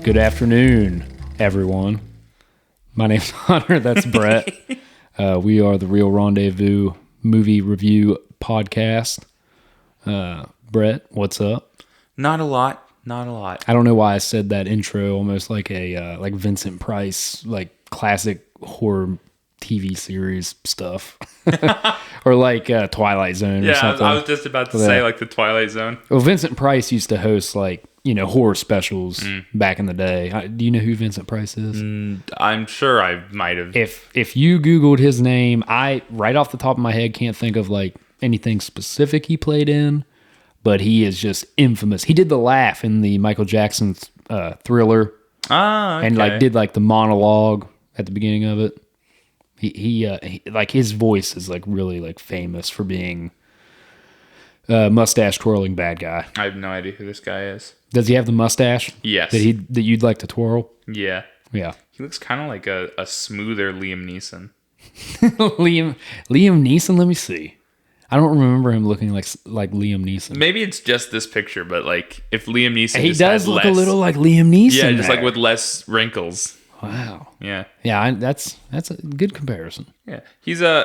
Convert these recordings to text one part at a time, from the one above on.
Good afternoon, everyone. My name's Hunter. That's Brett. We are the Real Rendezvous movie review podcast. Brett, what's up? Not a lot. I don't know why I said that intro almost like a like Vincent Price, like classic horror TV series stuff, or like Twilight Zone or something. I was just about to say like the Twilight Zone. Well, Vincent Price used to host like horror specials back in the day. Do you know who Vincent Price is? I'm sure I might have. If you Googled his name, I right off the top of my head can't think of like anything specific he played in, but he is just infamous. He did the laugh in the Michael Jackson Thriller, okay. and like did like the monologue at the beginning of it. He like his voice is like really like famous for being mustache twirling bad guy. I have no idea who this guy is. Does he have the mustache? Yes. That you'd like to twirl? Yeah. Yeah. He looks kind of like a smoother Liam Neeson. Liam Neeson. Let me see. I don't remember him looking like Liam Neeson. Maybe it's just this picture, but like if Liam Neeson, he does look a little like Liam Neeson. Yeah, just like with less wrinkles. Wow. Yeah. Yeah, that's a good comparison. Yeah. He's I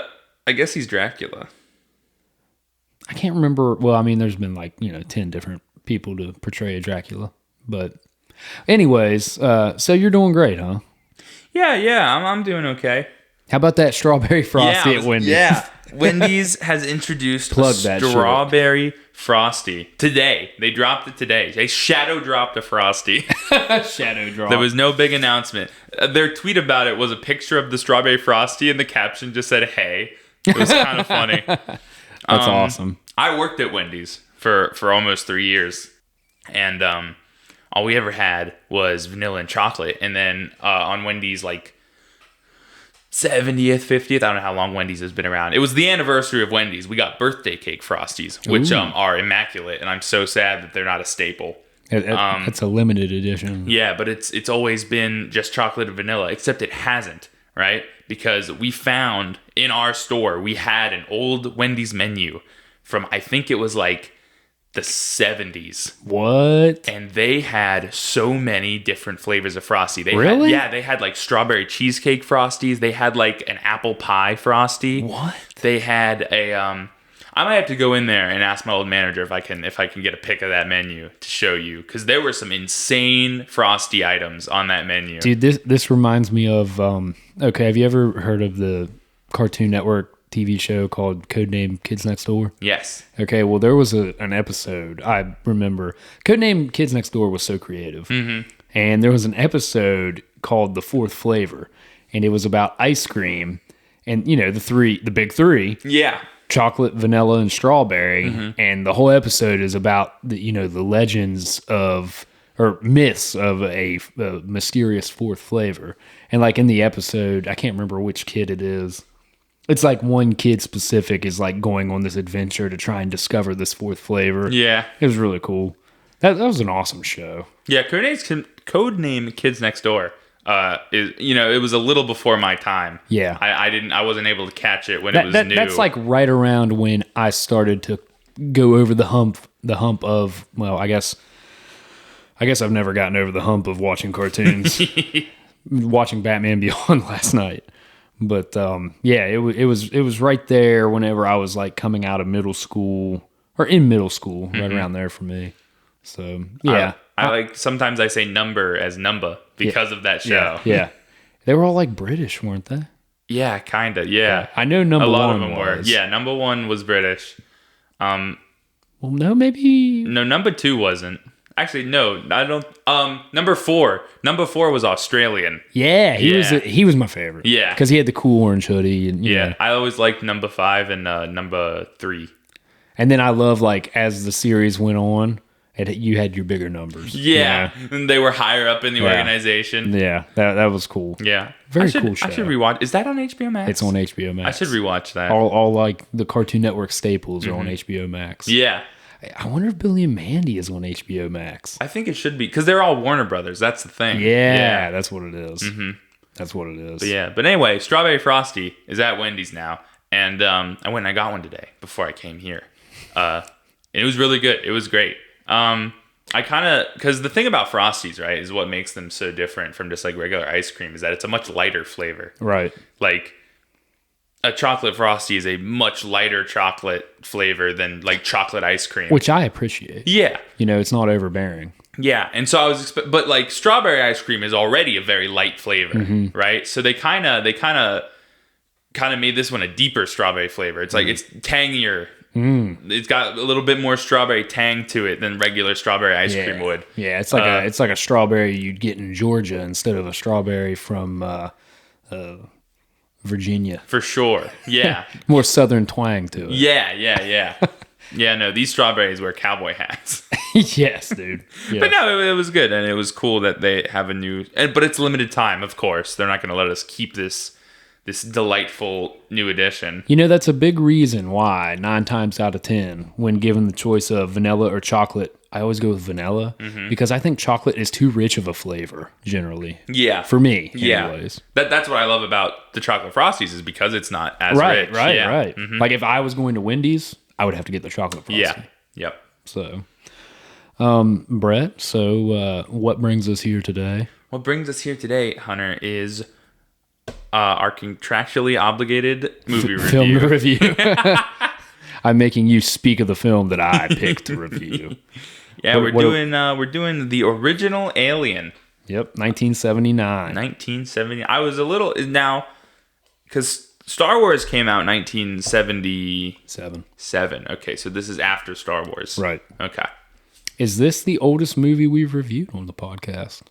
guess he's Dracula. I can't remember. Well, I mean, there's been like 10 different people to portray a Dracula, but anyways, so you're doing great, huh? Yeah. I'm doing okay. How about that strawberry frosty at Wendy's? Yeah. Wendy's has introduced a strawberry frosty today. They dropped it today. They shadow dropped a frosty. Shadow drop. There was no big announcement. Their tweet about it was a picture of the strawberry frosty, and the caption just said, "Hey." It was kind of funny. That's awesome. I worked at Wendy's for almost 3 years, and all we ever had was vanilla and chocolate. And then on Wendy's, like 70th, 50th, I don't know how long Wendy's has been around. It was the anniversary of Wendy's. We got birthday cake Frosties, which are immaculate, and I'm so sad that they're not a staple. It's a limited edition. Yeah, but it's always been just chocolate and vanilla, except it hasn't, right? Because we found in our store, we had an old Wendy's menu from, I think it was like the 70s. What? And they had so many different flavors of Frosty. Really? They had like strawberry cheesecake Frosties. They had like an apple pie Frosty. What? They had a I might have to go in there and ask my old manager if I can get a pic of that menu to show you, because there were some insane Frosty items on that menu. Dude, this reminds me of okay, have you ever heard of the Cartoon Network TV show called Codename Kids Next Door? Yes. Okay, well, there was an episode, I remember. Codename Kids Next Door was so creative. Mm-hmm. And there was an episode called The Fourth Flavor, and it was about ice cream, and, the big three. Yeah. Chocolate, vanilla, and strawberry. Mm-hmm. And the whole episode is about the legends of, or myths of a mysterious fourth flavor. And like in the episode, I can't remember which kid it is. It's like one kid specific is like going on this adventure to try and discover this fourth flavor. Yeah. It was really cool. That was an awesome show. Yeah, Codename Kids Next Door it was a little before my time. Yeah. I wasn't able to catch it when it was new. That's like right around when I started to go over the hump of, well, I guess I've never gotten over the hump of watching cartoons. Watching Batman Beyond last night. But it was right there whenever I was like coming out of middle school, or in middle school, right around there for me. So yeah, I like, sometimes I say number as number because of that show. Yeah, they were all like British, weren't they? Yeah, kind of. Yeah, I know number one. A lot of them were. Yeah, number one was British. Well, no, maybe no. Number two wasn't. Actually, no, I don't. Number four was Australian. Yeah, he was my favorite. Yeah, because he had the cool orange hoodie. And, yeah, I always liked number 5 and number 3. And then I love, like, as the series went on, you had your bigger numbers. Yeah, and they were higher up in the organization. Yeah, that was cool. Yeah, very cool show. I should rewatch. Is that on HBO Max? It's on HBO Max. I should rewatch that. All like the Cartoon Network staples are on HBO Max. Yeah. I wonder if Billy and Mandy is on HBO Max. I think it should be, because they're all Warner Brothers. That's the thing. Yeah, that's what it is. Mm-hmm. That's what it is. But anyway, Strawberry Frosty is at Wendy's now, and I went and I got one today before I came here. It was really good. It was great. because the thing about Frosties, right, is what makes them so different from just like regular ice cream is that it's a much lighter flavor. Right. Like a chocolate Frosty is a much lighter chocolate flavor than like chocolate ice cream. Which I appreciate. Yeah. It's not overbearing. Yeah. And so I was, but like strawberry ice cream is already a very light flavor, right? So they kind of made this one a deeper strawberry flavor. It's like, it's tangier. It's got a little bit more strawberry tang to it than regular strawberry ice cream would. Yeah, it's like a strawberry you'd get in Georgia instead of a strawberry from Virginia. For sure. Yeah. More southern twang to it. Yeah. Yeah, no, these strawberries wear cowboy hats. Yes, dude. Yeah. But no, it was good, and it was cool that they have a new... But it's limited time, of course. They're not going to let us keep this delightful new edition. That's a big reason why 9 times out of 10, when given the choice of vanilla or chocolate, I always go with vanilla because I think chocolate is too rich of a flavor generally. Yeah. For me, yeah. anyways. That's what I love about the chocolate Frosties is because it's not as rich. Right. Like if I was going to Wendy's, I would have to get the chocolate Frosty. Yeah. Yep. So, Brett, what brings us here today? What brings us here today, Hunter, is our contractually obligated movie review. Film review. I'm making you speak of the film that I picked to review. Yeah, we're doing the original Alien. Yep, 1979. 1970. I was a little now because Star Wars came out in 1977. Okay, so this is after Star Wars. Right. Okay. Is this the oldest movie we've reviewed on the podcast?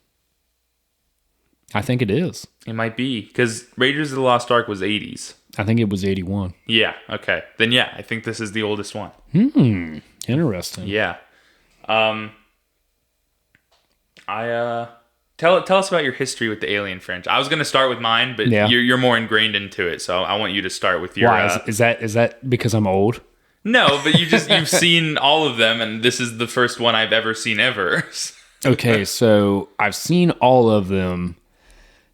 I think it is. It might be because Raiders of the Lost Ark was 80s. I think it was 81. Yeah. Okay. Then yeah, I think this is the oldest one. Interesting. Yeah. Tell us about your history with the Alien franchise. I was going to start with mine, but you're more ingrained into it, so I want you to start with your. Why is that because I'm old? No, but you've seen all of them, and this is the first one I've ever seen ever. Okay, so I've seen all of them.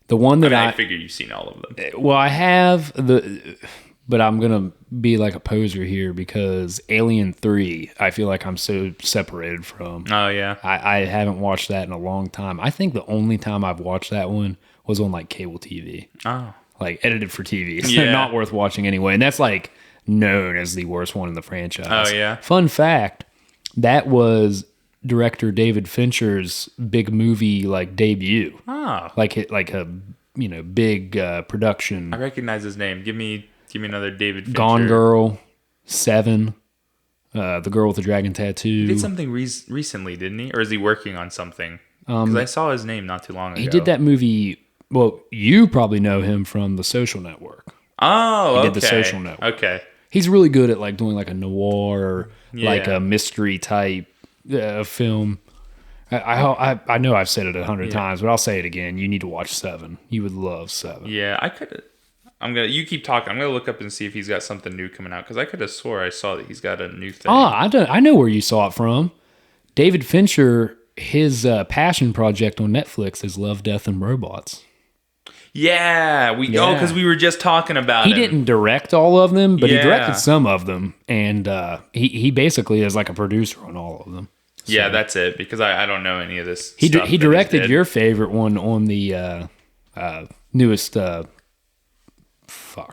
The one that I figure you've seen all of them. Well, I have but I'm gonna be like a poser here because Alien 3, I feel like I'm so separated from. Oh yeah, I haven't watched that in a long time. I think the only time I've watched that one was on like cable TV. Oh, like edited for TV. So not worth watching anyway. And that's like known as the worst one in the franchise. Oh yeah. Fun fact: that was director David Fincher's big movie like debut. Oh, like a big production. I recognize his name. Give me another David Fincher. Gone Girl, Seven, the girl with the dragon tattoo. He did something recently, didn't he? Or is he working on something? Because I saw his name not too long ago. He did that movie. Well, you probably know him from The Social Network. Oh, okay. He did The Social Network. Okay. He's really good at like doing like a noir, like a mystery type film. I know I've said it 100 times, but I'll say it again. You need to watch Seven. You would love Seven. Yeah, I could. You keep talking. I'm gonna look up and see if he's got something new coming out because I could have swore I saw that he's got a new thing. I know where you saw it from. David Fincher, his passion project on Netflix is Love, Death, and Robots. Yeah, because we were just talking about He didn't direct all of them, but he directed some of them, and he basically is like a producer on all of them. So. Yeah, that's it, because I don't know any of this He stuff directed your favorite one on the newest...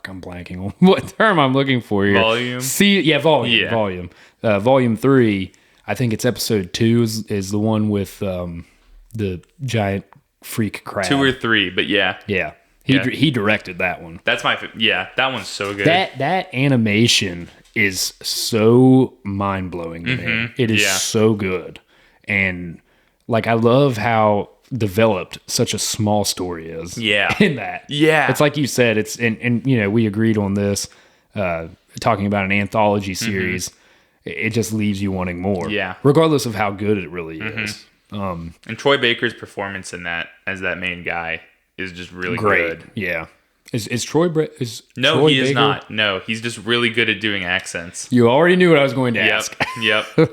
I'm blanking on what term I'm looking for here. Volume? Volume. Yeah. Volume. Volume 3, I think it's episode 2 is the one with the giant freak crab. 2 or 3, but yeah. Yeah. He directed that one. That's that one's so good. That animation is so mind-blowing to me. It is so good. And like I love how developed such a small story is. In that. Yeah. It's like you said, it's and we agreed on this talking about an anthology series. It just leaves you wanting more. Yeah. Regardless of how good it really is. And Troy Baker's performance in that as that main guy is just really great. good. Yeah. Is Troy No, Troy he is Baker? not. No, he's just really good at doing accents. You already knew what I was going to ask. Yep. And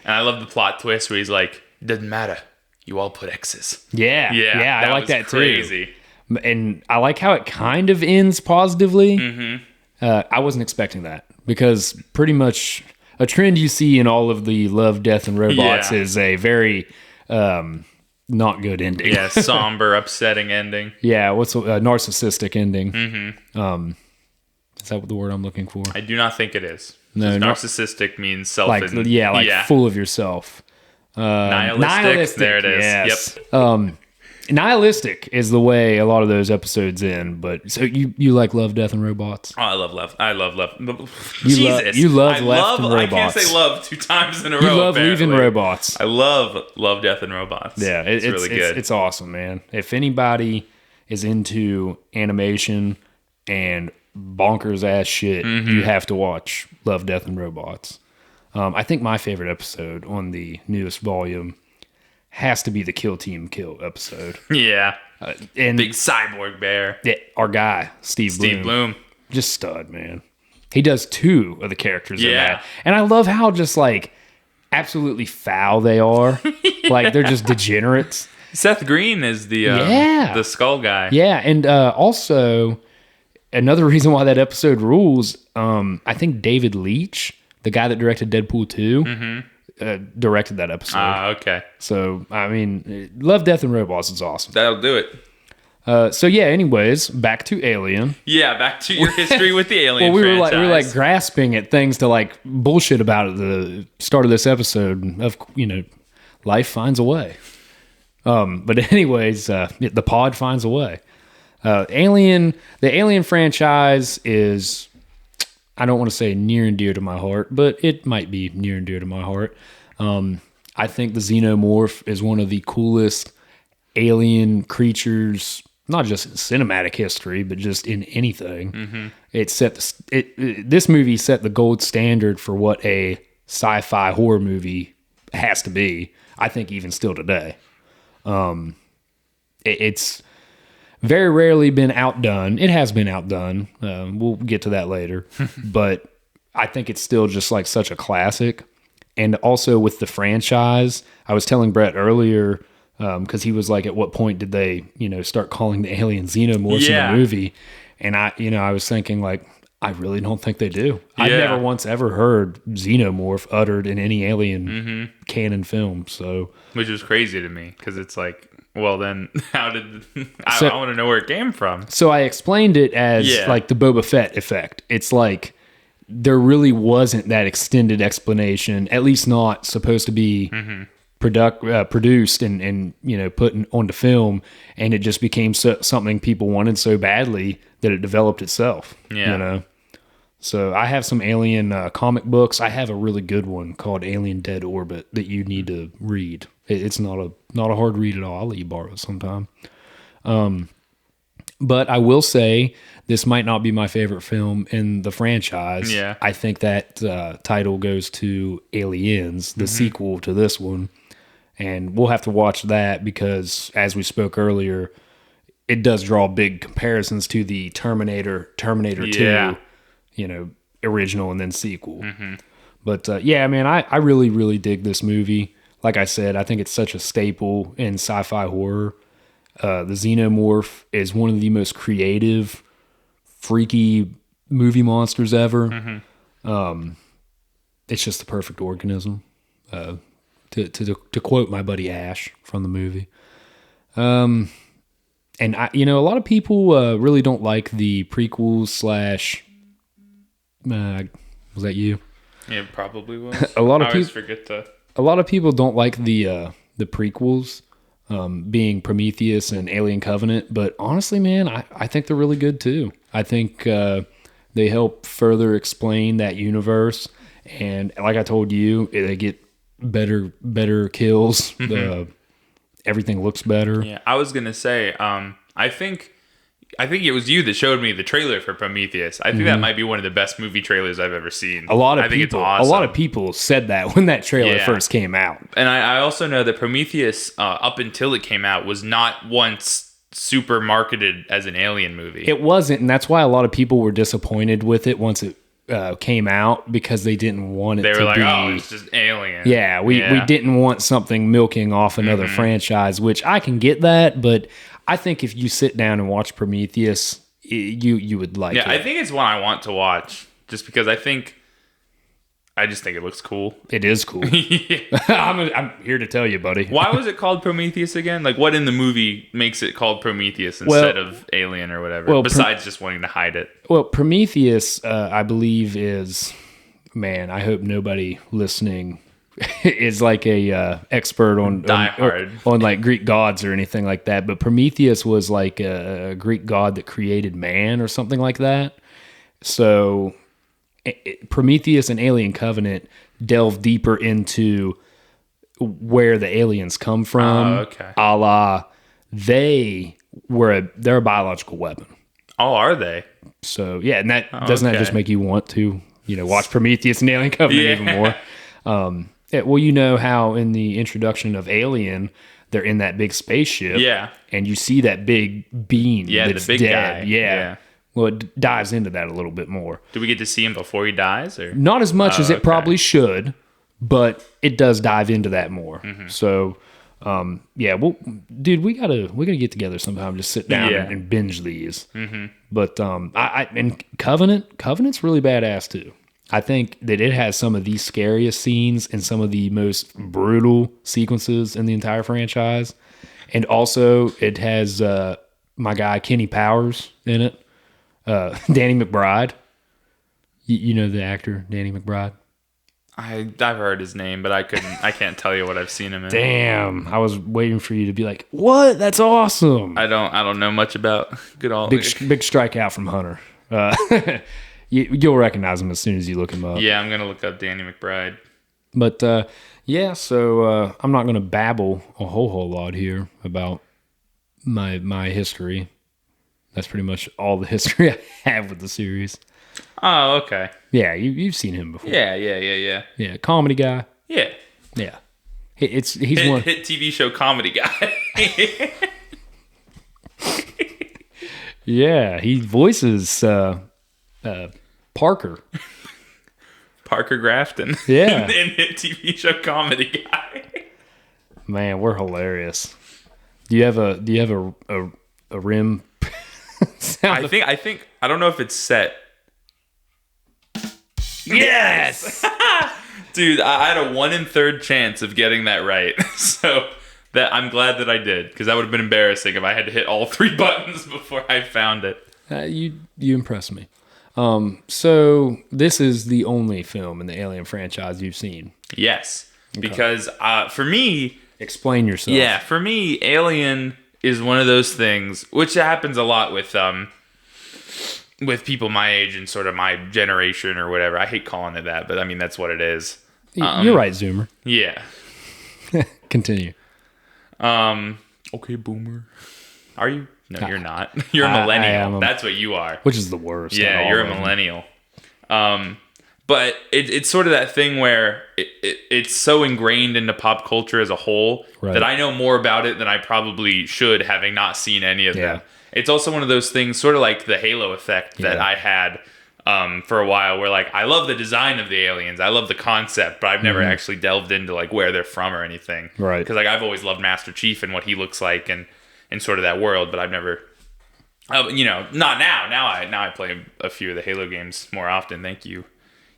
I love the plot twist where he's like, "Doesn't matter. You all put X's." Yeah. I like that crazy. Too. And I like how it kind of ends positively. I wasn't expecting that because pretty much a trend you see in all of the Love, Death, and Robots is a very not good ending. Yeah, somber, upsetting ending. Yeah, what's a narcissistic ending? Mm-hmm. Is that the word I'm looking for? I do not think it is. No, narcissistic means self. Full of yourself. Nihilistic. There it is. Yes. Yep. Nihilistic is the way a lot of those episodes end. But so you like Love, Death, and Robots? Oh, I love love. I love love. You love Left and Robots. I can't say love 2 times in a row. You love apparently. Leaving Robots. I love Death and Robots. Yeah, it's really good. It's awesome, man. If anybody is into animation and bonkers ass shit, you have to watch Love, Death, and Robots. I think my favorite episode on the newest volume has to be the Kill Team Kill episode. Yeah. And big cyborg bear. Yeah, our guy, Steve Bloom. Just stud, man. He does 2 of the characters in that. And I love how just like absolutely foul they are. Like they're just degenerates. Seth Green is the skull guy. Yeah, and also another reason why that episode rules, I think David Leitch, the guy that directed Deadpool 2, directed that episode. Okay. So, I mean, Love, Death, and Robots is awesome. That'll do it. Anyways, back to Alien. Yeah, back to your history with the Alien we franchise. were like grasping at things to like bullshit about at the start of this episode of, life finds a way. But anyways, the pod finds a way. The Alien franchise is, I don't want to say near and dear to my heart, but it might be near and dear to my heart. I think the Xenomorph is one of the coolest alien creatures, not just in cinematic history, but just in anything. Mm-hmm. This movie set the gold standard for what a sci-fi horror movie has to be. I think even still today. It's very rarely been outdone. It has been outdone. We'll get to that later. But I think it's still just like such a classic. And also with the franchise, I was telling Brett earlier, because he was like, at what point did they, start calling the alien xenomorphs in the movie? And I was thinking like, I really don't think they do. Yeah. I've never once ever heard xenomorph uttered in any alien canon film. So, which is crazy to me because it's like, well, then how did I want to know where it came from? So I explained it as like the Boba Fett effect. It's like there really wasn't that extended explanation, at least not supposed to be produced and put onto film, and it just became something people wanted so badly that it developed itself. Yeah. So I have some Alien comic books. I have a really good one called Alien Dead Orbit that you need to read. It's not a hard read at all. I'll let you borrow it sometime. But I will say this might not be my favorite film in the franchise. Yeah. I think that title goes to Aliens, the sequel to this one. And we'll have to watch that because, as we spoke earlier, it does draw big comparisons to the Terminator 2, original and then sequel. But man, I really, really dig this movie. Like I said, I think it's such a staple in sci-fi horror. The Xenomorph is one of the most creative, freaky movie monsters ever. It's just the perfect organism. To quote my buddy Ash from the movie. And a lot of people really don't like the prequels / was that you? Yeah, probably was. A lot of I always forget to. A lot of people don't like the prequels, being Prometheus and Alien Covenant, but honestly, man, I think they're really good too. I think they help further explain that universe, and like I told you, they get better kills. Everything looks better. Yeah, I was gonna say, I think it was you that showed me the trailer for Prometheus. I think that might be one of the best movie trailers I've ever seen. I think it's awesome. A lot of people said that when that trailer first came out. And I also know that Prometheus, up until it came out, was not once super marketed as an alien movie. It wasn't, and that's why a lot of people were disappointed with it once it came out, because they didn't want it to be... They were like, oh, it's just Alien. Yeah, we didn't want something milking off another franchise, which I can get that, but I think if you sit down and watch Prometheus, you would like it. Yeah, I think it's one I want to watch, just because I think I just think it looks cool. It is cool. I'm here to tell you, buddy. Why was it called Prometheus again? Like, what in the movie makes it called Prometheus instead of Alien or whatever? Well, besides just wanting to hide it. Well, Prometheus, I believe, is, man, I hope nobody listening is like a expert on like Greek gods or anything like that. But Prometheus was like a Greek god that created man or something like that. So Prometheus and Alien Covenant delve deeper into where the aliens come from. Okay. A la, they're a biological weapon. Oh, are they? So yeah, and that doesn't that just make you want to, watch Prometheus and Alien Covenant even more? Well, you know how in the introduction of Alien, they're in that big spaceship. Yeah. And you see that big being. Yeah, that's the big dead. guy. Yeah. Well, it dives into that a little bit more. Do we get to see him before he dies, or not as much as it probably should, but it does dive into that more. Mm-hmm. So, well, dude, we gotta get together sometime, just sit down and binge these. Mm-hmm. But and Covenant's really badass too. I think that it has some of the scariest scenes and some of the most brutal sequences in the entire franchise, and also it has my guy Kenny Powers in it. Danny McBride. You know the actor Danny McBride? I've heard his name, but I can't tell you what I've seen him in. Damn, I was waiting for you to be like, "What? That's awesome." I don't know much about good old big strikeout from Hunter. You'll recognize him as soon as you look him up. Yeah, I'm gonna look up Danny McBride. But so I'm not gonna babble a whole lot here about my history. That's pretty much all the history I have with the series. Oh, okay. Yeah, you've seen him before. Yeah. Yeah, comedy guy. Yeah. He's hit TV show comedy guy. Yeah, he voices Parker Grafton. Yeah. in hit TV show comedy guy. Man, we're hilarious. Do you have a rim? I think I don't know if it's set. Yes. Dude, I had a 1 in 3 chance of getting that right. So that I'm glad that I did, because that would have been embarrassing if I had to hit all 3 buttons before I found it. You impress me. So this is the only film in the Alien franchise you've seen. Yes. Okay. Because for me, explain yourself. Yeah, for me, Alien is one of those things, which happens a lot with people my age and sort of my generation or whatever. I hate calling it that, but I mean, that's what it is. You're right, Zoomer. Yeah. Continue. Okay, Boomer. Are you? No, you're not. You're a millennial. That's what you are. Which is the worst. Yeah, you're a millennial. But it's sort of that thing where it's so ingrained into pop culture as a whole that I know more about it than I probably should, having not seen any of them. It's also one of those things, sort of like the Halo effect that I had for a while, where like I love the design of the aliens, I love the concept, but I've never actually delved into like where they're from or anything. Right. Because like I've always loved Master Chief and what he looks like and sort of that world, but I've never. Not now. Now I play a few of the Halo games more often. Thank you.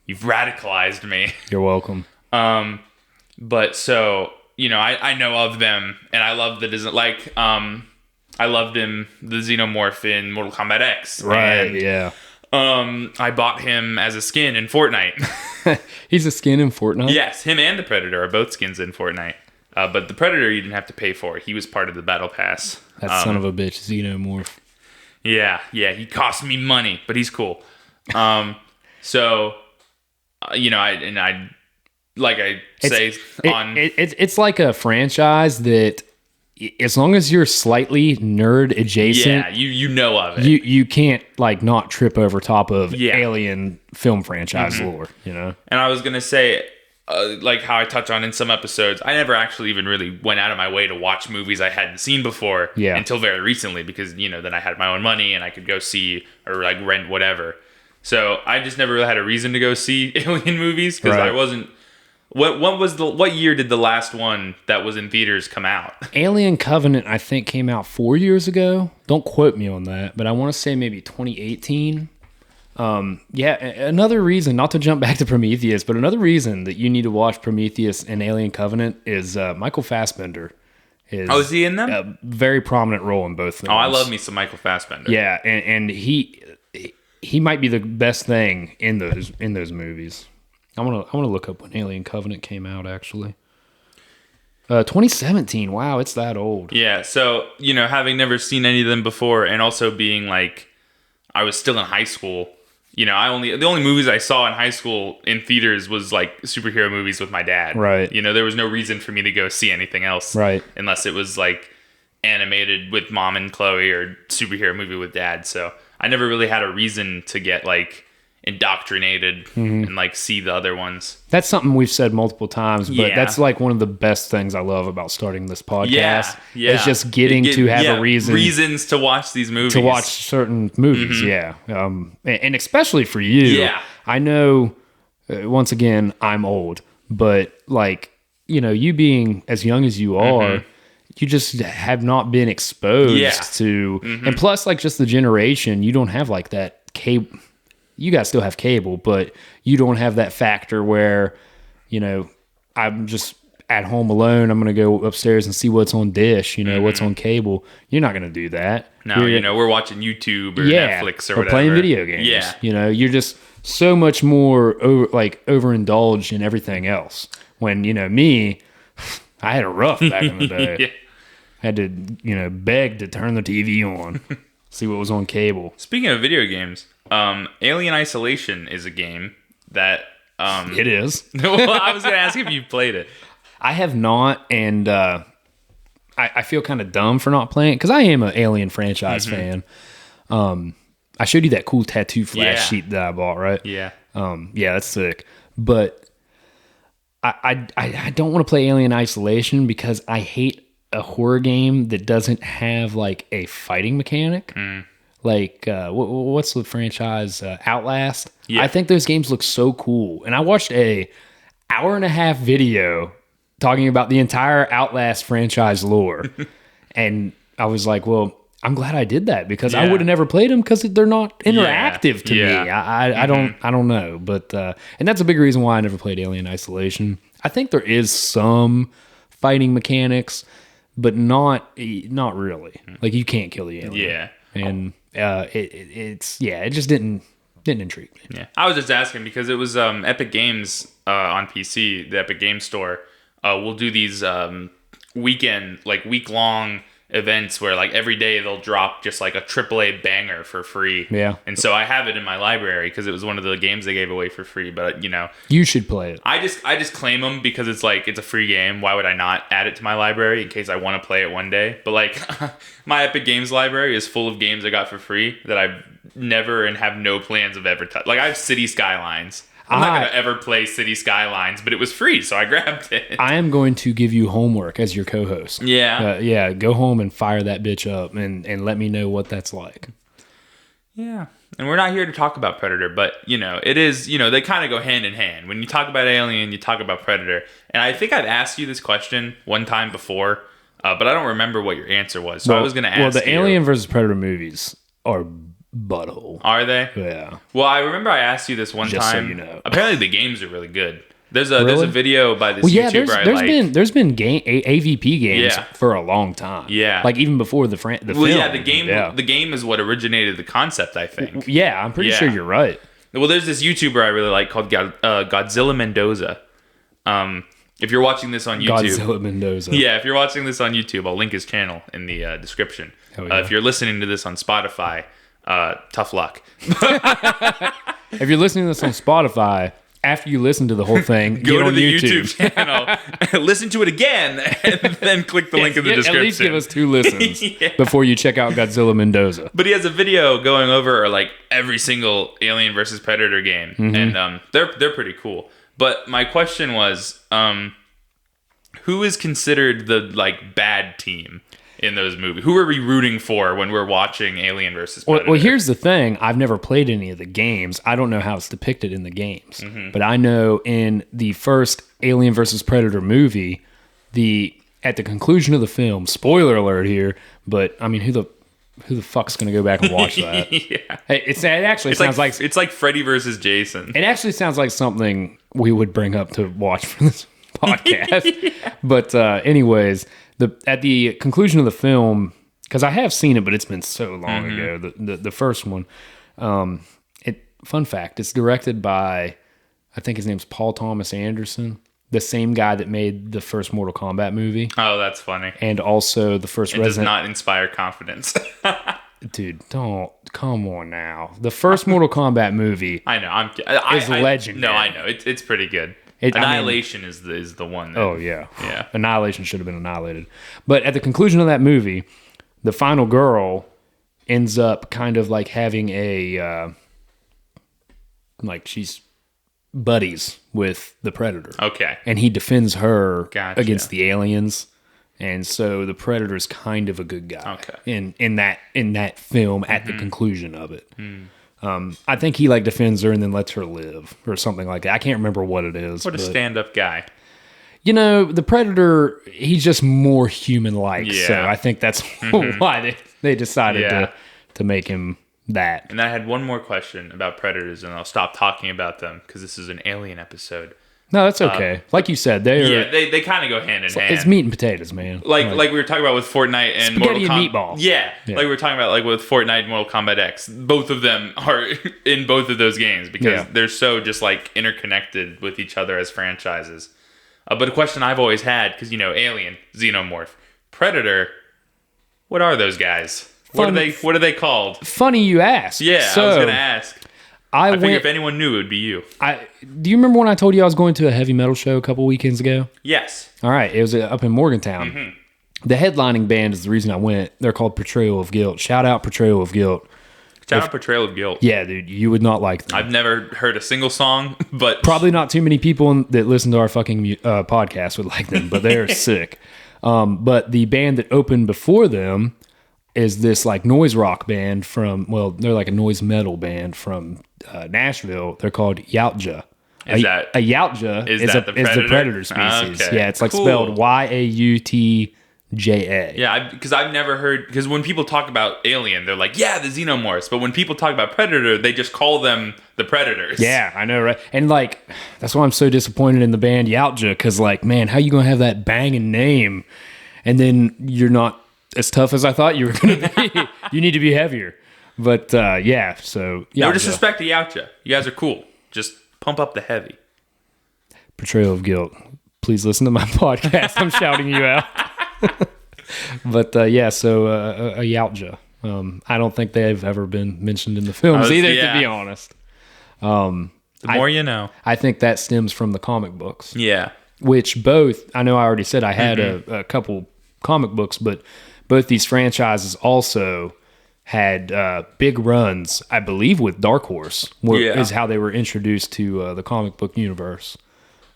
You've radicalized me. You're welcome. But so, I know of them, and I love the design. Like, I loved him, the Xenomorph in Mortal Kombat X. Right, and, yeah. I bought him as a skin in Fortnite. He's a skin in Fortnite? Yes, him and the Predator are both skins in Fortnite. But the Predator you didn't have to pay for. He was part of the Battle Pass. That son of a bitch, Xenomorph. Yeah, he cost me money, but he's cool. So... it's like a franchise that, as long as you're slightly nerd adjacent, you know of it. You can't like not trip over top of Alien film franchise lore, And I was gonna say, like how I touch on in some episodes, I never actually even really went out of my way to watch movies I hadn't seen before until very recently, because then I had my own money and I could go see or like rent whatever. So I just never really had a reason to go see Alien movies, because I wasn't. What year did the last one that was in theaters come out? Alien Covenant, I think, came out 4 years ago. Don't quote me on that, but I want to say maybe 2018. Yeah, another reason, not to jump back to Prometheus, but another reason that you need to watch Prometheus and Alien Covenant is Michael Fassbender. Is he in them? A very prominent role in both films. Oh, I love me some Michael Fassbender. Yeah, and he might be the best thing in those movies. I want to look up when Alien Covenant came out, actually. 2017. Wow, it's that old. Yeah, so, having never seen any of them before, and also being like, I was still in high school. The only movies I saw in high school in theaters was like superhero movies with my dad. Right. There was no reason for me to go see anything else. Right. Unless it was like animated with mom and Chloe or superhero movie with dad. So I never really had a reason to get like indoctrinated and like see the other ones. That's something we've said multiple times, but Yeah. that's like one of the best things I love about starting this podcast. Yeah. It's just getting to have a reason. Reasons to watch these movies. To watch certain movies, yeah. And especially for you. Yeah. I know, once again, I'm old, but like, you being as young as you are, you just have not been exposed to, and plus like just the generation, you don't have like that cable. You guys still have cable, but you don't have that factor where, I'm just at home alone. I'm going to go upstairs and see what's on Dish, what's on cable. You're not going to to do that. No, we're watching YouTube or Netflix or whatever. Playing video games. Yeah. You're just so much more overindulged in everything else. When, me, I had it rough back in the day. Yeah. Had to, beg to turn the TV on, see what was on cable. Speaking of video games, Alien Isolation is a game that... It is. Well, I was going to ask if you played it. I have not, and I feel kind of dumb for not playing it, because I am an Alien franchise fan. I showed you that cool tattoo flash sheet that I bought, right? Yeah. Yeah, that's sick. But I don't want to play Alien Isolation because I hate a horror game that doesn't have like a fighting mechanic. Like what's the franchise, Outlast? Yeah. I think those games look so cool, and I watched a 1.5-hour video talking about the entire Outlast franchise lore, and I was like, well, I'm glad I did that, because I would have never played them, because they're not interactive to me. I don't know, but and that's a big reason why I never played Alien Isolation. I think there is some fighting mechanics, but not really. Like, you can't kill the alien. Yeah. And it just didn't intrigue me. Yeah. I was just asking because it was Epic Games on PC, the Epic Games Store, will do these week-long events where like every day they'll drop just like a AAA banger for free. Yeah. And so I have it in my library because it was one of the games they gave away for free, but you should play it. I just claim them because it's like, it's a free game. Why would I not add it to my library in case I want to play it one day? But like my Epic Games library is full of games I got for free that I've never and have no plans of ever touch. Like, I have City Skylines. I'm not going to ever play City Skylines, but it was free, so I grabbed it. I am going to give you homework as your co-host. Yeah. Go home and fire that bitch up and let me know what that's like. Yeah. And we're not here to talk about Predator, but, it is, they kind of go hand in hand. When you talk about Alien, you talk about Predator. And I think I've asked you this question one time before, but I don't remember what your answer was. So I was going to ask you. Well, the Alien versus Predator movies are butthole. Are they? Yeah. Well, I remember I asked you this one Just time. so you know. Apparently the games are really good. There's a video by this YouTuber I like. There's been AVP games for a long time. Yeah. Like even before the film. Yeah, the game is what originated the concept, I think. Yeah, I'm pretty sure you're right. Well, there's this YouTuber I really like called Godzilla Mendoza. If you're watching this on YouTube. Godzilla Mendoza. Yeah, if you're watching this on YouTube, I'll link his channel in the description. If you're listening to this on Spotify, tough luck. If you're listening to this on Spotify, after you listen to the whole thing, go to the YouTube channel, listen to it again, and then click the link in the description. At least give us 2 listens before you check out Godzilla Mendoza. But he has a video going over like every single Alien versus Predator game, and they're pretty cool. But my question was, who is considered the like bad team in those movies? Who are we rooting for when we're watching Alien versus Predator? Well, here's the thing. I've never played any of the games. I don't know how it's depicted in the games. But I know in the first Alien versus Predator movie, at the conclusion of the film, spoiler alert here, but I mean, who the fuck's going to go back and watch that? Yeah. Hey, it actually sounds like it's like Freddy versus Jason. It actually sounds like something we would bring up to watch for this podcast. Yeah. But anyways, at the conclusion of the film, because I have seen it, but it's been so long ago. The first one. Fun fact: it's directed by, I think his name's Paul Thomas Anderson, the same guy that made the first Mortal Kombat movie. Oh, that's funny. And also the first It Resident. does not inspire confidence. Dude, come on now. The first Mortal Kombat movie. I know. Is legendary. No, I know. It's pretty good. Annihilation is the one. That, oh yeah. Yeah. Annihilation should have been annihilated. But at the conclusion of that movie, the final girl ends up kind of like having a like she's buddies with the Predator. Okay. And he defends her Gotcha. against the aliens. And so the Predator's kind of a good guy. Okay. In that film at the conclusion of it. I think he like defends her and then lets her live or something like that. I can't remember what it is. What a stand-up guy. You know, the Predator, he's just more human-like. Yeah. So I think that's why they decided to make him that. And I had one more question about Predators, and I'll stop talking about them because this is an alien episode. No, that's okay. Like you said, they kind of go hand in hand. It's meat and potatoes, man. Like we were talking about with Fortnite and spaghetti Mortal and meatball. Yeah, like we were talking about like with Fortnite and Mortal Kombat X. Both of them are in both of those games because they're so just like interconnected with each other as franchises. But a question I've always had, because Alien, Xenomorph, Predator, what are those guys? What are they called? Funny you ask. Yeah, so, I was gonna ask. I figure if anyone knew, it would be you. Do you remember when I told you I was going to a heavy metal show a couple weekends ago? Yes. All right. It was up in Morgantown. The headlining band is the reason I went. They're called Portrayal of Guilt. Shout out Portrayal of Guilt. Shout out Portrayal of Guilt. Yeah, dude. You would not like them. I've never heard a single song, but... Probably not too many people that listen to our fucking podcast would like them, but they're sick. But the band that opened before them is this like noise rock band they're like a noise metal band from Nashville. They're called Yautja. A Yautja is the predator species. Okay. Yeah, it's like Cool. spelled Yautja. Yeah, because I've never heard... Because when people talk about Alien, they're like, yeah, the Xenomorphs. But when people talk about Predator, they just call them the Predators. Yeah, I know, right? And like, that's why I'm so disappointed in the band Yautja, because like, man, how you going to have that banging name and then you're not as tough as I thought you were going to be? You need to be heavier. But yeah, so... Yautja. No disrespect to Yautja. You guys are cool. Just pump up the heavy. Portrayal of Guilt. Please listen to my podcast. I'm shouting you out. But yeah, so a Yautja. I don't think they've ever been mentioned in the films either, to be honest. The more you know. I think that stems from the comic books. Yeah. Which I know I already said I had a couple comic books, but both these franchises also had big runs, I believe, with Dark Horse, is how they were introduced to the comic book universe.